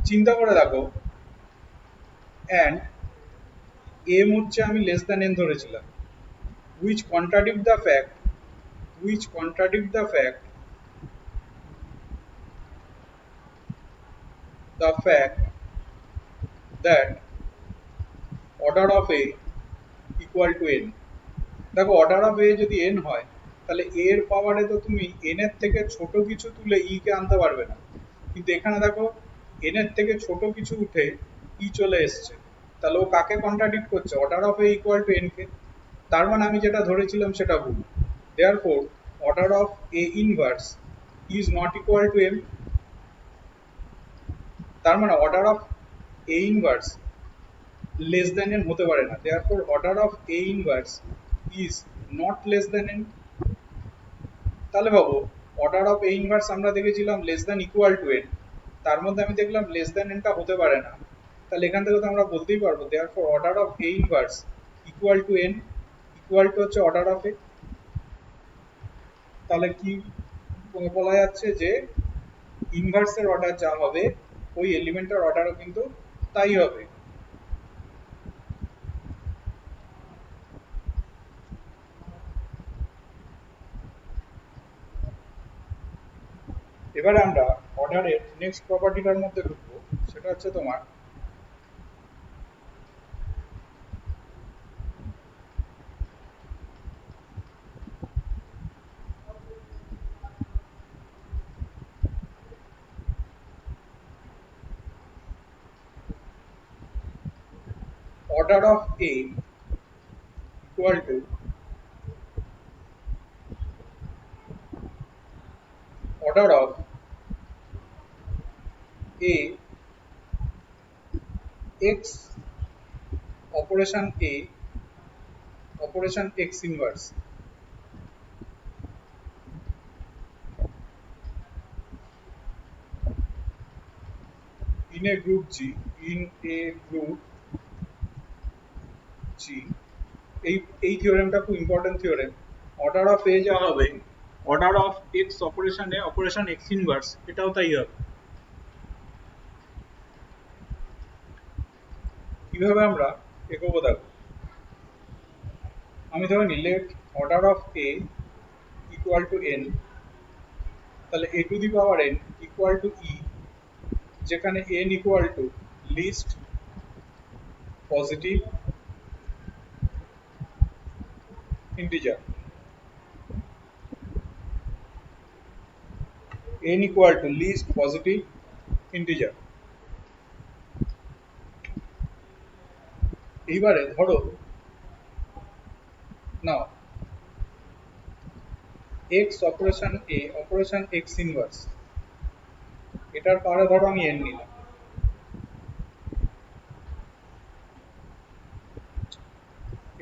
চিন্তা করে দেখো, and m হচ্ছে আমি লেস দ্যান n ধরেছিলাম, which contradict the fact that order of a equal to n। দেখো অর্ডার অফ a যদি n হয় তাহলে a এর পাওয়ারে তো তুমি n এর থেকে ছোট কিছু তুলে e কে আনতে পারবে না, কিন্তু এখানে দেখো n এর থেকে ছোট কিছু উঠে e চলে এসছে, তাহলে ও কাকে কন্ট্রাডিক্ট করছে, order of a equal to n কে। তার মানে আমি যেটা ধরেছিলাম সেটা ভুল, therefore order of a inverse is not equal to m। তার মানে order of a inverse less than n হতে পারে না, therefore order of a inverse is not less than n। তাহলে ভাবো অর্ডার অফ a ইনভার্স আমরা দেখেছিলাম less than equal to n, তার মধ্যে আমি দেখলাম লেস দ্যান n টা হতে পারে না, তাহলে এখান থেকে তো আমরা বলতেই পারবো therefore order of a inverse equal to n, equal to হচ্ছে অর্ডার অফ a। তাহলে কি বলা যাচ্ছে যে ইনভার্সের অর্ডার যা হবে ওই এলিমেন্টের অর্ডারও কিন্তু তাই হবে। এবারে আমরা অর্ডারের নেক্সট প্রপার্টিটার মধ্যে ঢুকবো, সেটা হচ্ছে তোমার order of A equal to order of A x operation A operation x inverse in a group G এই থিওরেমটা খুব ইম্পর্টেন্ট থিওরেম। অর্ডার অফ এ যা হবে, order of x operation a operation x inverse এটাও তাই হবে। কিভাবে আমরা এগোবো দেখো, আমি ধরে নি let order of a equal to n, তাহলে a to the power n equal to e, যেখানে n equal to least positive integer, n equal to least positive integer। এইবারে ধরো নাও x operation a operation x inverse, এটার পাওয়ারে ধরো আমি n নিলাম।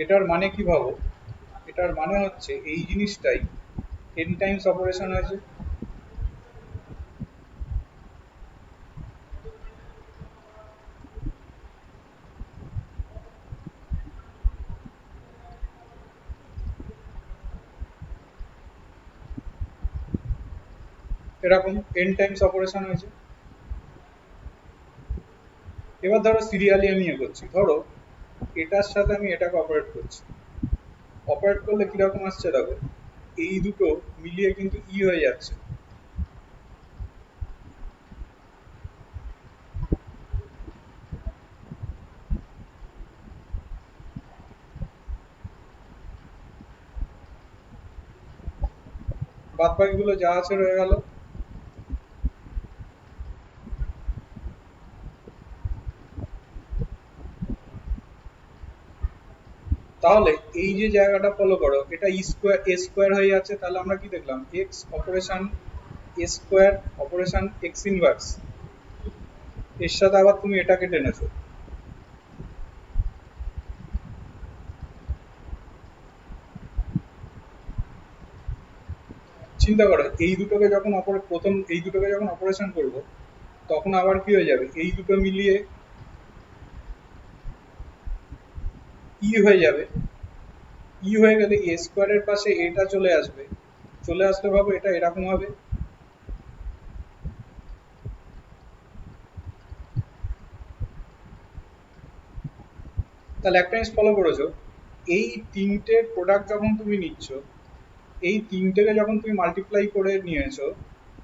এটার মানে কি ভাবো, এটার মানে হচ্ছে এই জিনিসটাই n টাইমস অপারেশন হয়েছে। এরকম n টাইমস অপারেশন হয়েছে। এবার ধরো সিরিয়ালি আমি এগোচ্ছি, ধরো এটার সাথে আমি এটাকে অপারেট করছি, অপারেট করলে কিরকম আসছে দেখো, এই দুটো মিলিয়ে কিন্তু ই হয়ে যাচ্ছে। বাদ বাকিগুলো যা আছে রয়ে গেল। তাহলে এই যে জায়গাটা ফলো করো, এটা ই স্কোয়ার এ স্কোয়ার হয়ে যাচ্ছে, তাহলে আমরা কি দেখলাম, এক্স অপারেশন এ স্কোয়ার অপারেশন এক্স ইনভার্স, এর সাথে আবার তুমি এটাকে টেনেছো। চিন্তা করো, এই দুটোকে যখন প্রথম এই দুটোকে যখন অপারেশন করব, তখন আবার কি হয়ে যাবে, এই দুটো মিলিয়ে ই হয়ে যাবে। ই হয়ে গেলে এ স্কোয়ারের পাশে এটা চলে আসবে, চলে আসলে ভাবো এটা এরকম হবে। তাহলে একটা জিনিস ফলো করেছো, এই তিনটে প্রোডাক্ট যখন তুমি নিচ্ছ, এই তিনটেকে যখন তুমি মাল্টিপ্লাই করে নিয়েছো,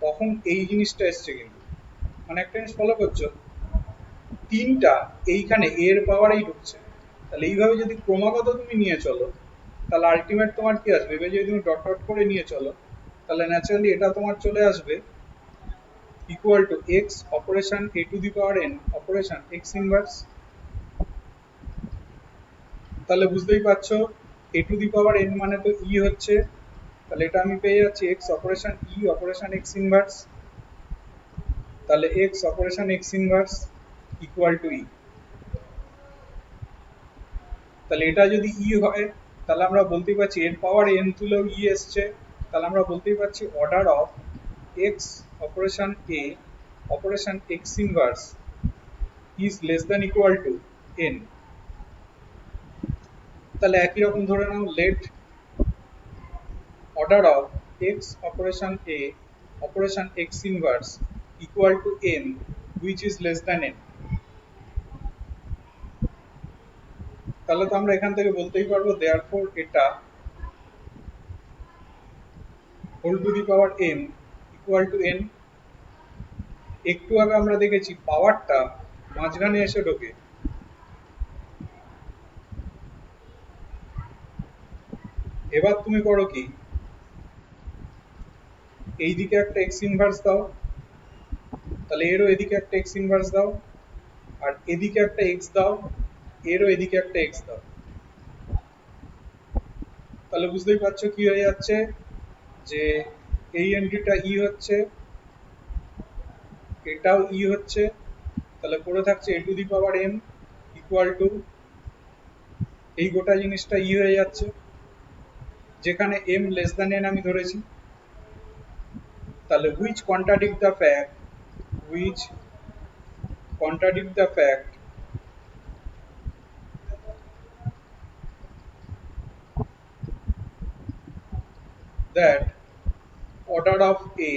তখন এই জিনিসটা এসছে কিন্তু, মানে একটা জিনিস ফলো করছো, তিনটা এইখানে এর পাওয়ারেই ঢুকছে। তাহলে এইভাবে যদি ক্রমাগত তুমি নিয়ে চলো, তাহলে আলটিমেট তোমার কি আসবে, এবার যদি তুমি ডট ডট করে নিয়ে চলো, তাহলে ন্যাচারালি এটা তোমার চলে আসবে equal to x operation A to the power N operation x inverse. তাহলে বুঝতেই পারছো এ টু দি পাওয়ার এন মানে তো ই হচ্ছে, তাহলে এটা আমি পেয়ে যাচ্ছি x operation e operation x inverse. তাহলে x operation x inverse equal to e. তাহলে এটা যদি ই হয়, তাহলে আমরা বলতেই পারছি এর পাওয়ার এন তুলেও ই এসছে, তাহলে আমরা বলতেই পারছি order of x operation a operation x inverse is less than equal to n. তাহলে একই রকম ধরে নাও, late order of x operation a operation x inverse equal to n which is less than n। তাহলে তো আমরা এখান থেকে বলতেই পারবো therefore এটা whole to the power m equal to n। একটু আগে আমরা দেখেছি পাওয়ারটা মাঝখানে এসে ঢোকে। এবার তুমি করো কি, এইদিকে একটা এক্স ইনভার্স দাও, তাহলে এরও এদিকে একটা এক্স ইনভার্স দাও, আর এদিকে একটা এক্স দাও, এরও এদিকে একটা এক্স দাও। তাহলে বুঝতেই পারছো কি হয়ে যাচ্ছে, যে এই এন্ট্রিটা ই হচ্ছে, এটাও ই হচ্ছে, তাহলে পড়ে থাকছে a to the power m equal to, এই গোটা জিনিসটা ই হয়ে যাচ্ছে, যেখানে এম লেস দ্যান এন আমি ধরেছি। তাহলে which contradict the fact, which contradict the fact that order of a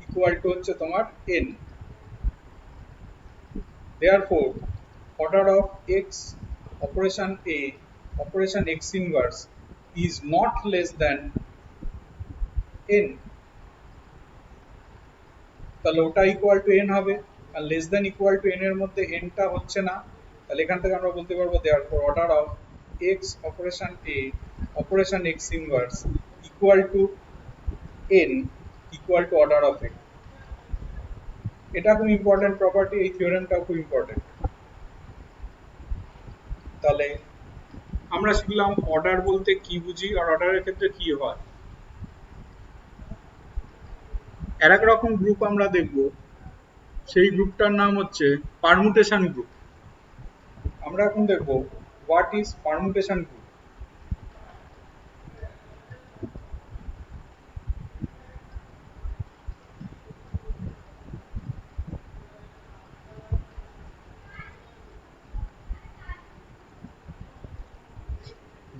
equal to হচ্ছে তোমার n, therefore order of x operation a operation x inverse is not less than n, তাহলে ওটা equal to n হবে, আর less than equal to n এর মধ্যে n টা হচ্ছে না, তাহলে এখান থেকে আমরা বলতে পারবো therefore order of x operation a operation x inverse equal to n equal to order of a। এটা খুব ইম্পর্টেন্ট প্রপার্টি, এই থিওরেমটাও খুব ইম্পর্টেন্ট। তাহলে আমরা শিখলাম অর্ডার বলতে কি বুঝি আর অর্ডারের ক্ষেত্রে কি হয়। আর এক রকম গ্রুপ আমরা দেখব, সেই গ্রুপটার নাম হচ্ছে পারমুটেশন গ্রুপ। আমরা এখন দেখব হোয়াট ইজ পারমুটেশন গ্রুপ।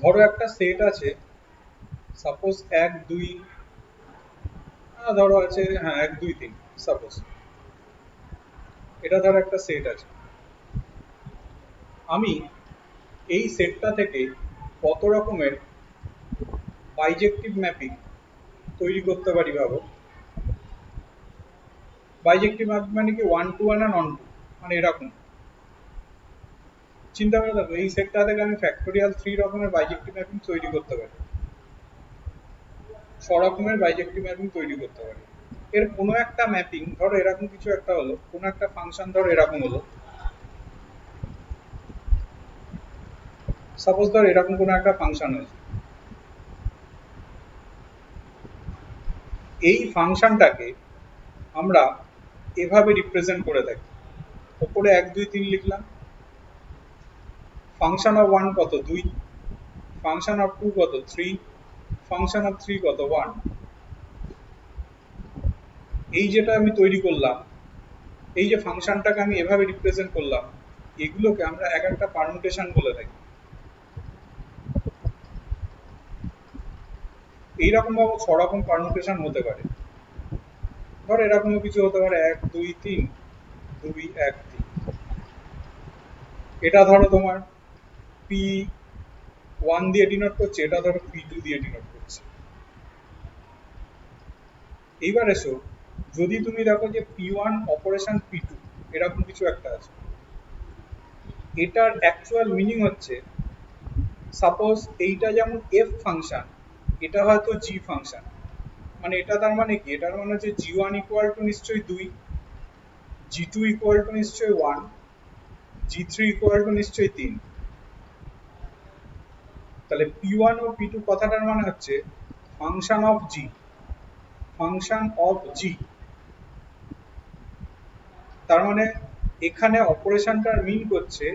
ধরো একটা সেট আছে, সাপোজ 1 2, ধরো আছে হ্যাঁ 1 2 3, সাপোজ এটা ধরো একটা সেট আছে। আমি এই সেটটা থেকে কত রকমের বাইজেক্টিভ ম্যাপিং তৈরি করতে পারি ভাবো। বাইজেক্টিভ ম্যাপিং মানে কি 1 to 1 আর অন টু, মানে এরকম চিন্তা করে দেখো, এই সেটটা থেকে আমি ফ্যাক্টোরিয়াল 3 রকমের বাইজেক্টিভ ম্যাপিং তৈরি করতে পারি, 6 রকমের বাইজেক্টিভ ম্যাপিং তৈরি করতে পারি। এর কোনো একটা ম্যাপিং ধরো এরকম কিছু একটা হলো, কোনো একটা ফাংশন ধরো এরকম হলো, সাপোজ ধর এরকম কোনো একটা ফাংশন হয়েছে। এই ফাংশনটাকে আমরা এভাবে রিপ্রেজেন্ট করে থাকি, ওপরে 1 2 3 লিখলাম, ফাংশন অফ 1 কত 2, ফাংশন অফ 2 কত 3, ফাংশন অফ 3 কত 1। এই যেটা আমি তৈরি করলাম, এই যে ফাংশনটাকে আমি এভাবে রিপ্রেজেন্ট করলাম, এগুলোকে আমরা এক একটা পারমুটেশন বলে থাকি। এইরকম ভাবে 6 রকম পারমুটেশন হতে পারে। ধর এরকমও কিছু হতে পারে 1 2 3 2 1 3, এটা ধরো তোমার P1 দিয়ে ডিনোট করছে, এটা ধরো P2 দিয়ে ডিনোট করছে। এইবার এসো, যদি তুমি দেখো যে P1 অপারেশন P2 এরকম কিছু একটা আছে, এটার অ্যাকচুয়াল মিনিং হচ্ছে, সাপোজ এইটা যেমন f ফাংশন, এটা হয়তো g ফাংশন, মানে এটা তার মানে কি, এটার মানে হচ্ছে g1 ইকুয়াল টু নিশ্চয়ই 2, g2 ইকুয়াল টু নিশ্চয়ই 1, g3 ইকুয়াল টু নিশ্চয়ই 3। তাহলে P1 ও P2 কথাটার মানে হচ্ছে function of g, function of g। তার মানে এখানে অপারেশনটার মিন করছে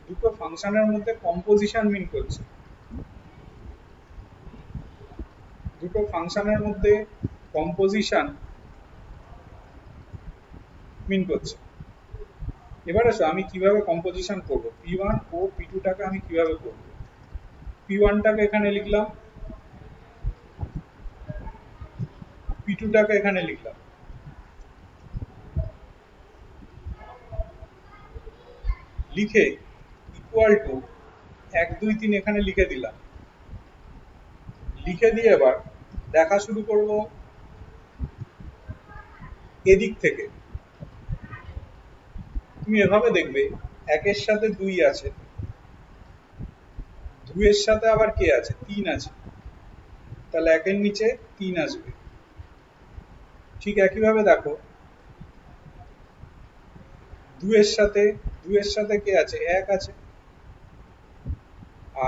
দুটো ফাংশনের মধ্যে কম্পোজিশন মিন করছে, দুটো ফাংশনের মধ্যে কম্পোজিশন মিন করছে। এবার আসো আমি কিভাবে কম্পোজিশন করব, P1 ও P2 টাকে আমি কিভাবে করব। P1 টাকে এখানে লিখলাম, P2 টাকে এখানে লিখলাম, লিখে ইকুয়াল টু 1 2 3 এখানে লিখে দিলাম। লিখে দিয়ে এবার দেখা শুরু করব এদিক থেকে, তুমি এভাবে দেখবে একের সাথে 2 আছে, 2 এর সাথে আবার কে আছে, 3 আছে, তাহলে একের নিচে 3 আসবে। ঠিক একইভাবে দেখো 2 এর সাথে কে আছে, 1 আছে,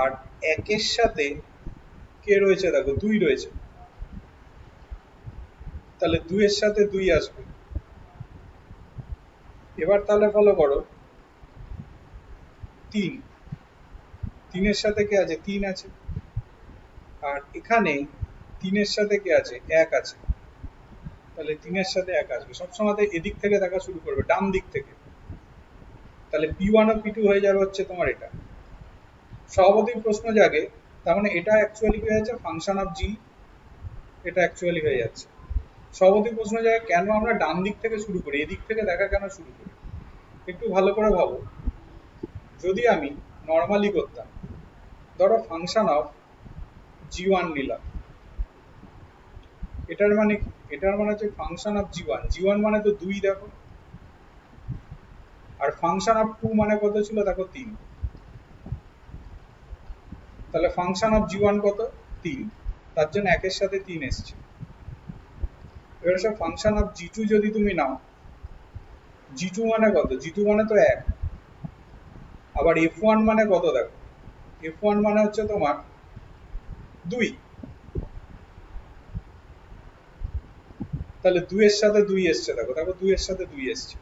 আর একের সাথে কে রয়েছে দেখো, 2 রয়েছে, তাহলে 2 এর সাথে 2 আসবে। এবার তাহলে ফলো করো 3, 3 এর সাথে কে আছে, 3 আছে, আর এখানে 3 এর সাথে কে আছে, 1 আছে, তাহলে 3 এর সাথে 1 আসবে। সবসময় এদিক থেকে দেখা শুরু করবে, ডান দিক থেকে। তাহলে P1 ও P2 হয়ে যাবে হচ্ছে তোমার এটা। স্বভাবতই প্রশ্ন জাগে, তার মানে এটা অ্যাকচুয়ালি হয়ে যাচ্ছে ফাংশন অফ জি, এটা অ্যাকচুয়ালি হয়ে যাচ্ছে। স্বভাবতই প্রশ্ন জাগে কেন আমরা ডান দিক থেকে শুরু করি, এদিক থেকে দেখা কেন শুরু করি? একটু ভালো করে ভাবো। যদি আমি নর্মালি করতাম, ধরো ফাংশন অফ জি1 নিলাম, এটার মানে কি, এটার মানে হচ্ছে ফাংশন অফ জি1, জি1 মানে তো 2 দেখো, আর ফাংশন অফ 2 মানে কত ছিল দেখো, 3, তাহলে ফাংশন অফ জি1 কত, 3, তার জন্য একের সাথে 3 এসছে। এবার সব ফাংশন অফ জি2 যদি তুমি নাও, জি2 মানে কত, জি2 মানে তো 1, আবার f1 মানে কত দেখো, f1 মানে হচ্ছে তোমার 2, তাহলে 2 এর সাথে 2 এসছে, দেখো দেখো 2 এর সাথে 2 এসছে।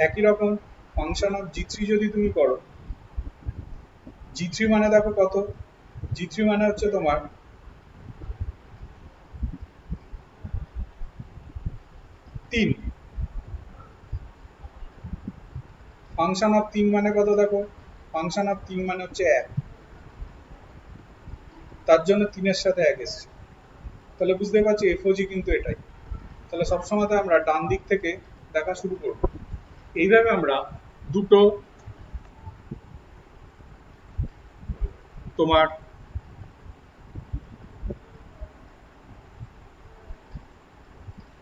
একই রকম ফাংশন অফ জি3 যদি তুমি করো, জি3 মানে দেখো কত, জি3 মানে হচ্ছে তোমার 3, ফাংশন অফ 3 মানে কত দেখো, ফাংশন অফ 3 মানে হচ্ছে 1, তার জন্য 3 এর সাথে 1 এসছে। তাহলে বুঝতে পারছি এফওজি কিন্তু এটাই। তাহলে সবসময় আমরা ডান দিক থেকে দেখা শুরু করব। এইভাবে আমরা দুটো তোমার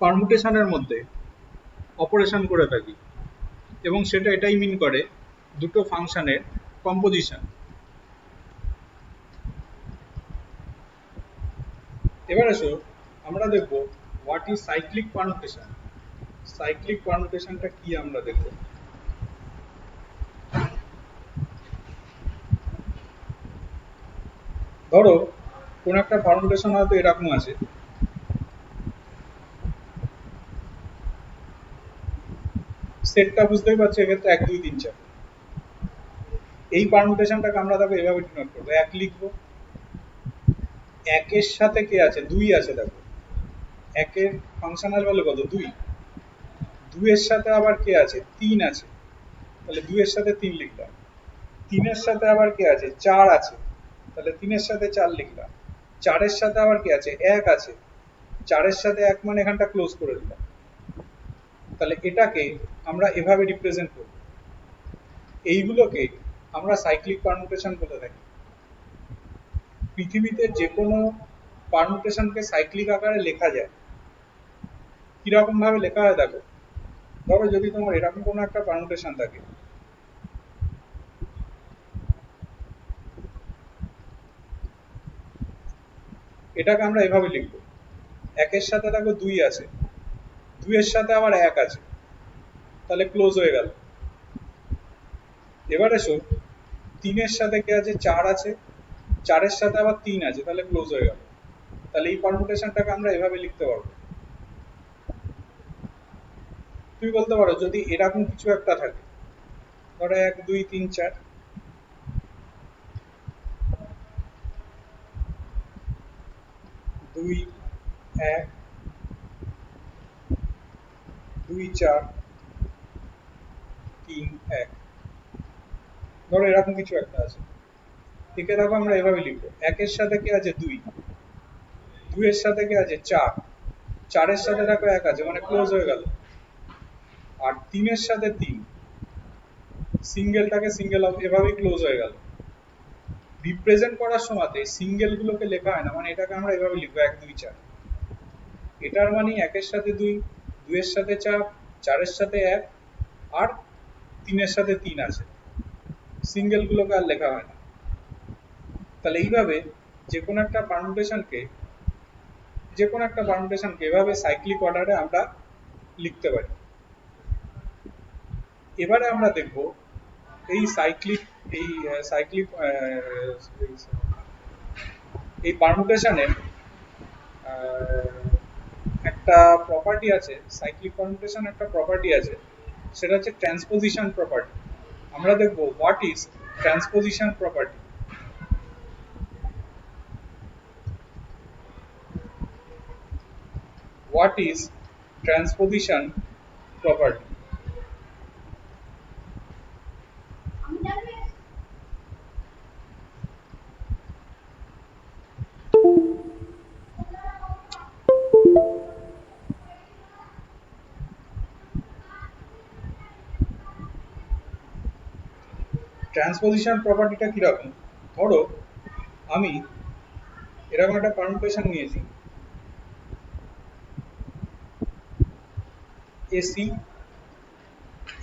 পারমুটেশনের মধ্যে অপারেশন করে থাকি, এবং সেটা এটাই মিন করে দুটো ফাংশনের কম্পোজিশন। এবার আসো আমরা দেখব what is cyclic permutation. Cyclic পারমুটেশনটা কি আমরা দেখব। ধরো কোন একটা পারমুটেশন হয়তো এরকম আছে, সেটটা বুঝতেই পারছো, এক্ষেত্রে 1 2 3 4, এই পারমুটেশনটাকে আমরা দেখো এভাবে ডিনোট করবো, 1 লিখবো, একের সাথে কে আছে, 2 আছে, দেখো একের ফাংশনাল ভ্যালু কত, 2, 2 এর সাথে আবার কে আছে, 3 আছে, তাহলে 2 এর সাথে 3 লিখলাম, 3 এর সাথে আবার কে আছে, 4 আছে, তাহলে 3 এর সাথে 4 লিখলাম, 4 এর সাথে আবার কে আছে, 1 আছে, 4 এর সাথে 1 মানে এখানটা ক্লোজ করে দিলাম। তাহলে এটাকে আমরা এভাবে রিপ্রেজেন্ট করব। এইগুলোকে আমরা সাইক্লিক পারমুটেশন বলে থাকি। পৃথিবীতে যে কোনো পারমুটেশনকে সাইক্লিক আকারে লেখা যায়। কিরকম ভাবে লেখা হয় দেখো, ধরো যদি তোমার এরকম কোনো একটা পারমুটেশন থাকে, এটাকে আমরা এভাবে লিখব, একের সাথে দেখো 2 আছে, 2 এর সাথে আবার 1 আছে, তাহলে ক্লোজ হয়ে গেল। এবার এসো 3 এর সাথে কে আছে, 4 আছে, 4 এর সাথে আবার 3 আছে, তাহলে ক্লোজ হয়ে গেল। তাহলে এই পারমুটেশনটাকে আমরা এভাবে লিখতে পারবো। তুমি বলতে পারো যদি এরকম কিছু একটা থাকে, ধরো 1 2 3 4, 2 1 2 4 3 1, ধরো এরকম কিছু একটা আছে, একে দেখো আমরা এভাবে লিখবো, 1 এর সাথে কে আছে, 2, 2 এর সাথে কে আছে, 4, 4 এর সাথে দেখো 1 আছে, মানে ক্লোজ হয়ে গেল। আর 3 এর সাথে 3, সিঙ্গেলটাকে সিঙ্গেল এভাবেই ক্লোজ হয়ে গেল। রিপ্রেজেন্ট করার সময় সিঙ্গেল গুলোকে লেখা হয় না, মানে এটাকে আমরা এভাবে লিখবো 1 2 4, এটার মানে 1 এর সাথে 2, 2 এর সাথে 4, 4 এর সাথে 1, আর 3-এর সাথে 3 আছে, সিঙ্গেলগুলোকে আর লেখা হয় না। তাহলে এইভাবে যে কোনো একটা পারমুটেশনকে এভাবে সাইক্লিক অর্ডারে আমরা লিখতে পারি। এবারে আমরা দেখব এই সাইক্লিক এই পারমুটেশনের একটা প্রপার্টি আছে, সাইক্লিক পারমুটেশন একটা প্রপার্টি আছে, সেটা হচ্ছে ট্রান্সপোজিশন প্রপার্টি। আমরা দেখব what is transposition property. What is transposition property? Transposition প্রপার্টিটা কিরকম? ধরো আমি এরকম একটা পারমুটেশন নিয়েছি, এসি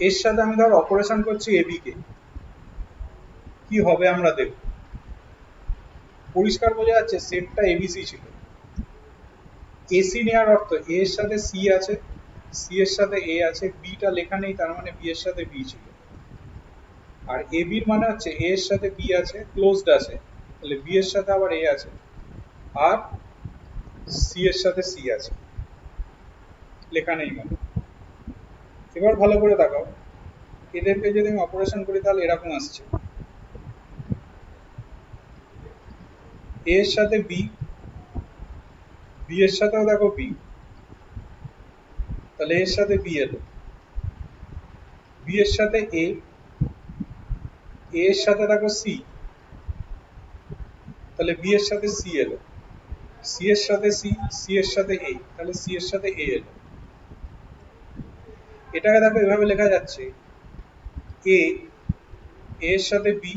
এর সাথে আমি ধর অপারেশন করছি এবি কে, কি হবে আমরা দেখব। পরিষ্কার বোঝা যাচ্ছে সেটটা এবিসি ছিল। এসি নেওয়ার অর্থ এ এর সাথে সি আছে, সি এর সাথে এ আছে, বিটা লেখা নেই, তার মানে বি এর সাথে বি ছিল। আর এ বির মানে হচ্ছে এ এর সাথে বি আছে, ক্লোজড আছে, তাহলে বি এর সাথে আবার এ আছে, আর সি এর সাথে সি আছে, লেখা নেই মানে। এবার ভালো করে দেখাও, এদেরকে যদি আমি অপারেশন করি তাহলে এরকম আসছে, এ এর সাথে বি, বি এর সাথেও দেখো বি, তাহলে এর সাথে বি এলো, বি এর সাথে এ, এর সাথে দেখো সি, তাহলে বি এর সাথে সি এলো, সি এর সাথে সি, সি এর সাথে এ, তাহলে সি এর সাথে এ এলো। এটাকে দেখো এভাবে লেখা যাচ্ছে, এ এর সাথে বি,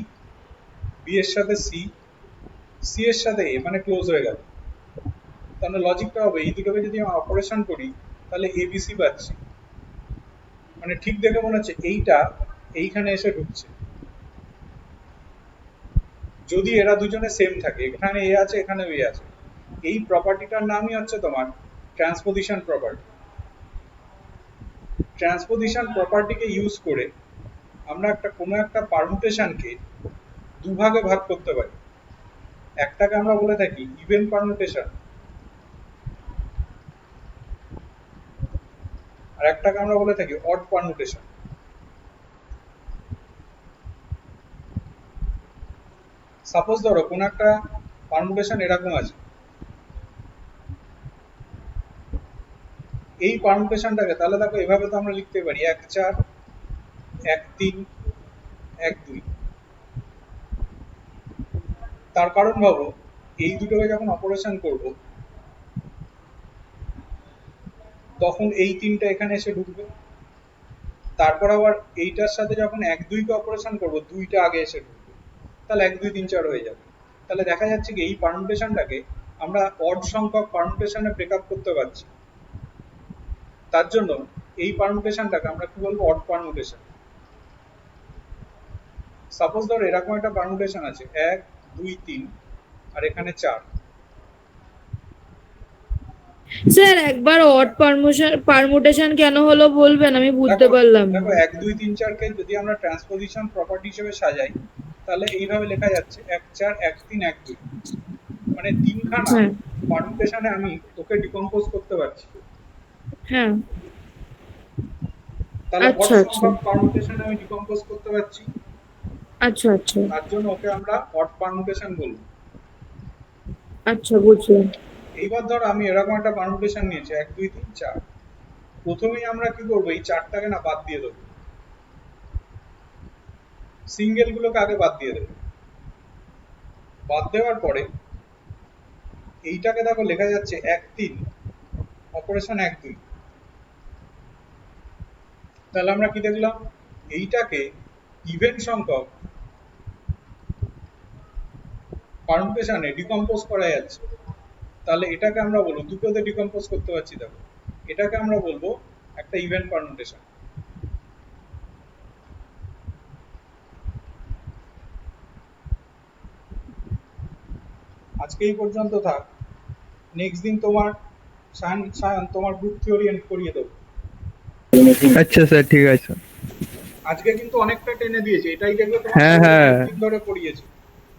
বি এর সাথে সি, সি এর সাথে এ, মানে ক্লোজ হয়ে গেল। তাহলে লজিকটা হবে এই দুটোকে যদি আমি অপারেশন করি তাহলে এবিসি পাচ্ছি, মানে ঠিক দেখে মনে হচ্ছে এইটা এইখানে এসে ঢুকছে, যদি এরা দুজনে সেম থাকে, এখানে এ আছে এখানেও এ আছে। এই প্রপার্টিটার নামই হচ্ছে তোমার ট্রান্সপোজিশন প্রপার্টি। ট্রান্সপোজিশন প্রপার্টিকে ইউজ করে আমরা কোনো একটা পারমুটেশনকে দুভাগে ভাগ করতে পারি। একটাকে আমরা বলে থাকি ইভেন পারমুটেশন, আর একটাকে আমরা বলে থাকি অড পারমুটেশন। সাপোজ ধরো কোন একটা পারমুটেশন এরকম আছে, এই পারমুটেশনটাকে তাহলে দেখো এভাবে তো আমরা লিখতে পারি 1-4 1-3 1-2। তার কারণ ভাবো এই দুটোকে যখন অপারেশন করব তখন এই 3টা এখানে এসে ঢুকবে, তারপর আবার এইটার সাথে যখন 1-2 কে অপারেশন করব 2টা আগে এসে ঢুকবে, তাহলে 1-2-3-4 হয়ে যাবে। তাহলে দেখা যাচ্ছে কি এই পারমুটেশনটাকে আমরা অড সংখ্যক পারমুটেশনে ব্রেকআপ করতে পারছি। তার জন্য এই পারমুটেশনটাকে আমরা কি বলবো, অড পারমুটেশন। সাপোজ ধরো এরকম একটা পারমুটেশন আছে 1-2-3 আর এখানে 4। স্যার একবার অড পারমুটেশন কেন হলো বলবেন, আমি বুঝতে পারলাম না। দেখো 1-2-3-4 কে যদি আমরা ট্রান্সপোজিশন প্রপার্টি হিসেবে সাজাই তাহলে এইভাবে লেখা যাচ্ছে 1-4 1-3 1-2, মানে তিনখানা হ্যাঁ পারমুটেশনে আমি ওকে ডিকম্পোজ করতে পারছি। হ্যাঁ তাহলে অড আচ্ছা আচ্ছা সংখ্যক পারমুটেশনে আমি ডিকম্পোজ করতে পারছি, আচ্ছা আচ্ছা তার জন্য ওকে আমরা অড পারমুটেশন বলবো। আচ্ছা বুঝলাম। এইবার ধরো আমি এরকম একটা পারমুটেশন নিয়েছি 1-2-3-4। প্রথমেই আমরা কি করবো, এই 4টাকে না বাদ দিয়ে দেবো, সিঙ্গেল গুলোকে আগে বাদ দিয়ে দেবো। বাদ দেওয়ার পরে এইটাকে দেখো লেখা যাচ্ছে 1-3 অপারেশন 1-2। তাহলে আমরা কি দেখলাম, এইটাকে ইভেন সংখ্যক পারমুটেশনে ডিকম্পোজ করা যাচ্ছে। তাহলে এটাকে আমরা বলবো, দুটোতে ডিকম্পোজ করতে পারছি, দেখো এটাকে আমরা বলবো একটা ইভেন পারমুটেশন। আজকে এই পর্যন্ত থাক, নেক্সট দিন তোমার সায়ন তোমার গ্রুপ থিওরি করিয়ে দেবো। আচ্ছা স্যার, ঠিক আছে। আজকে কিন্তু অনেকটা টেনে দিয়েছে, এটাই দেখবে তোমার হ্যাঁ, college এ হ্যাঁ। অনেকদিন ধরে পড়িয়েছে।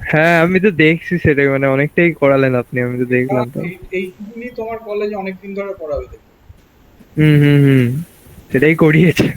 হ্যাঁ, আমি তো দেখছি সেটাই, মানে অনেকটাই করালেন আপনি, আমি তো দেখলাম তো। এইটুকুনি তোমার কলেজে অনেকদিন ধরে পড়াবে দেখবে। হুম হুম হুম, সেটাই করিয়েছে।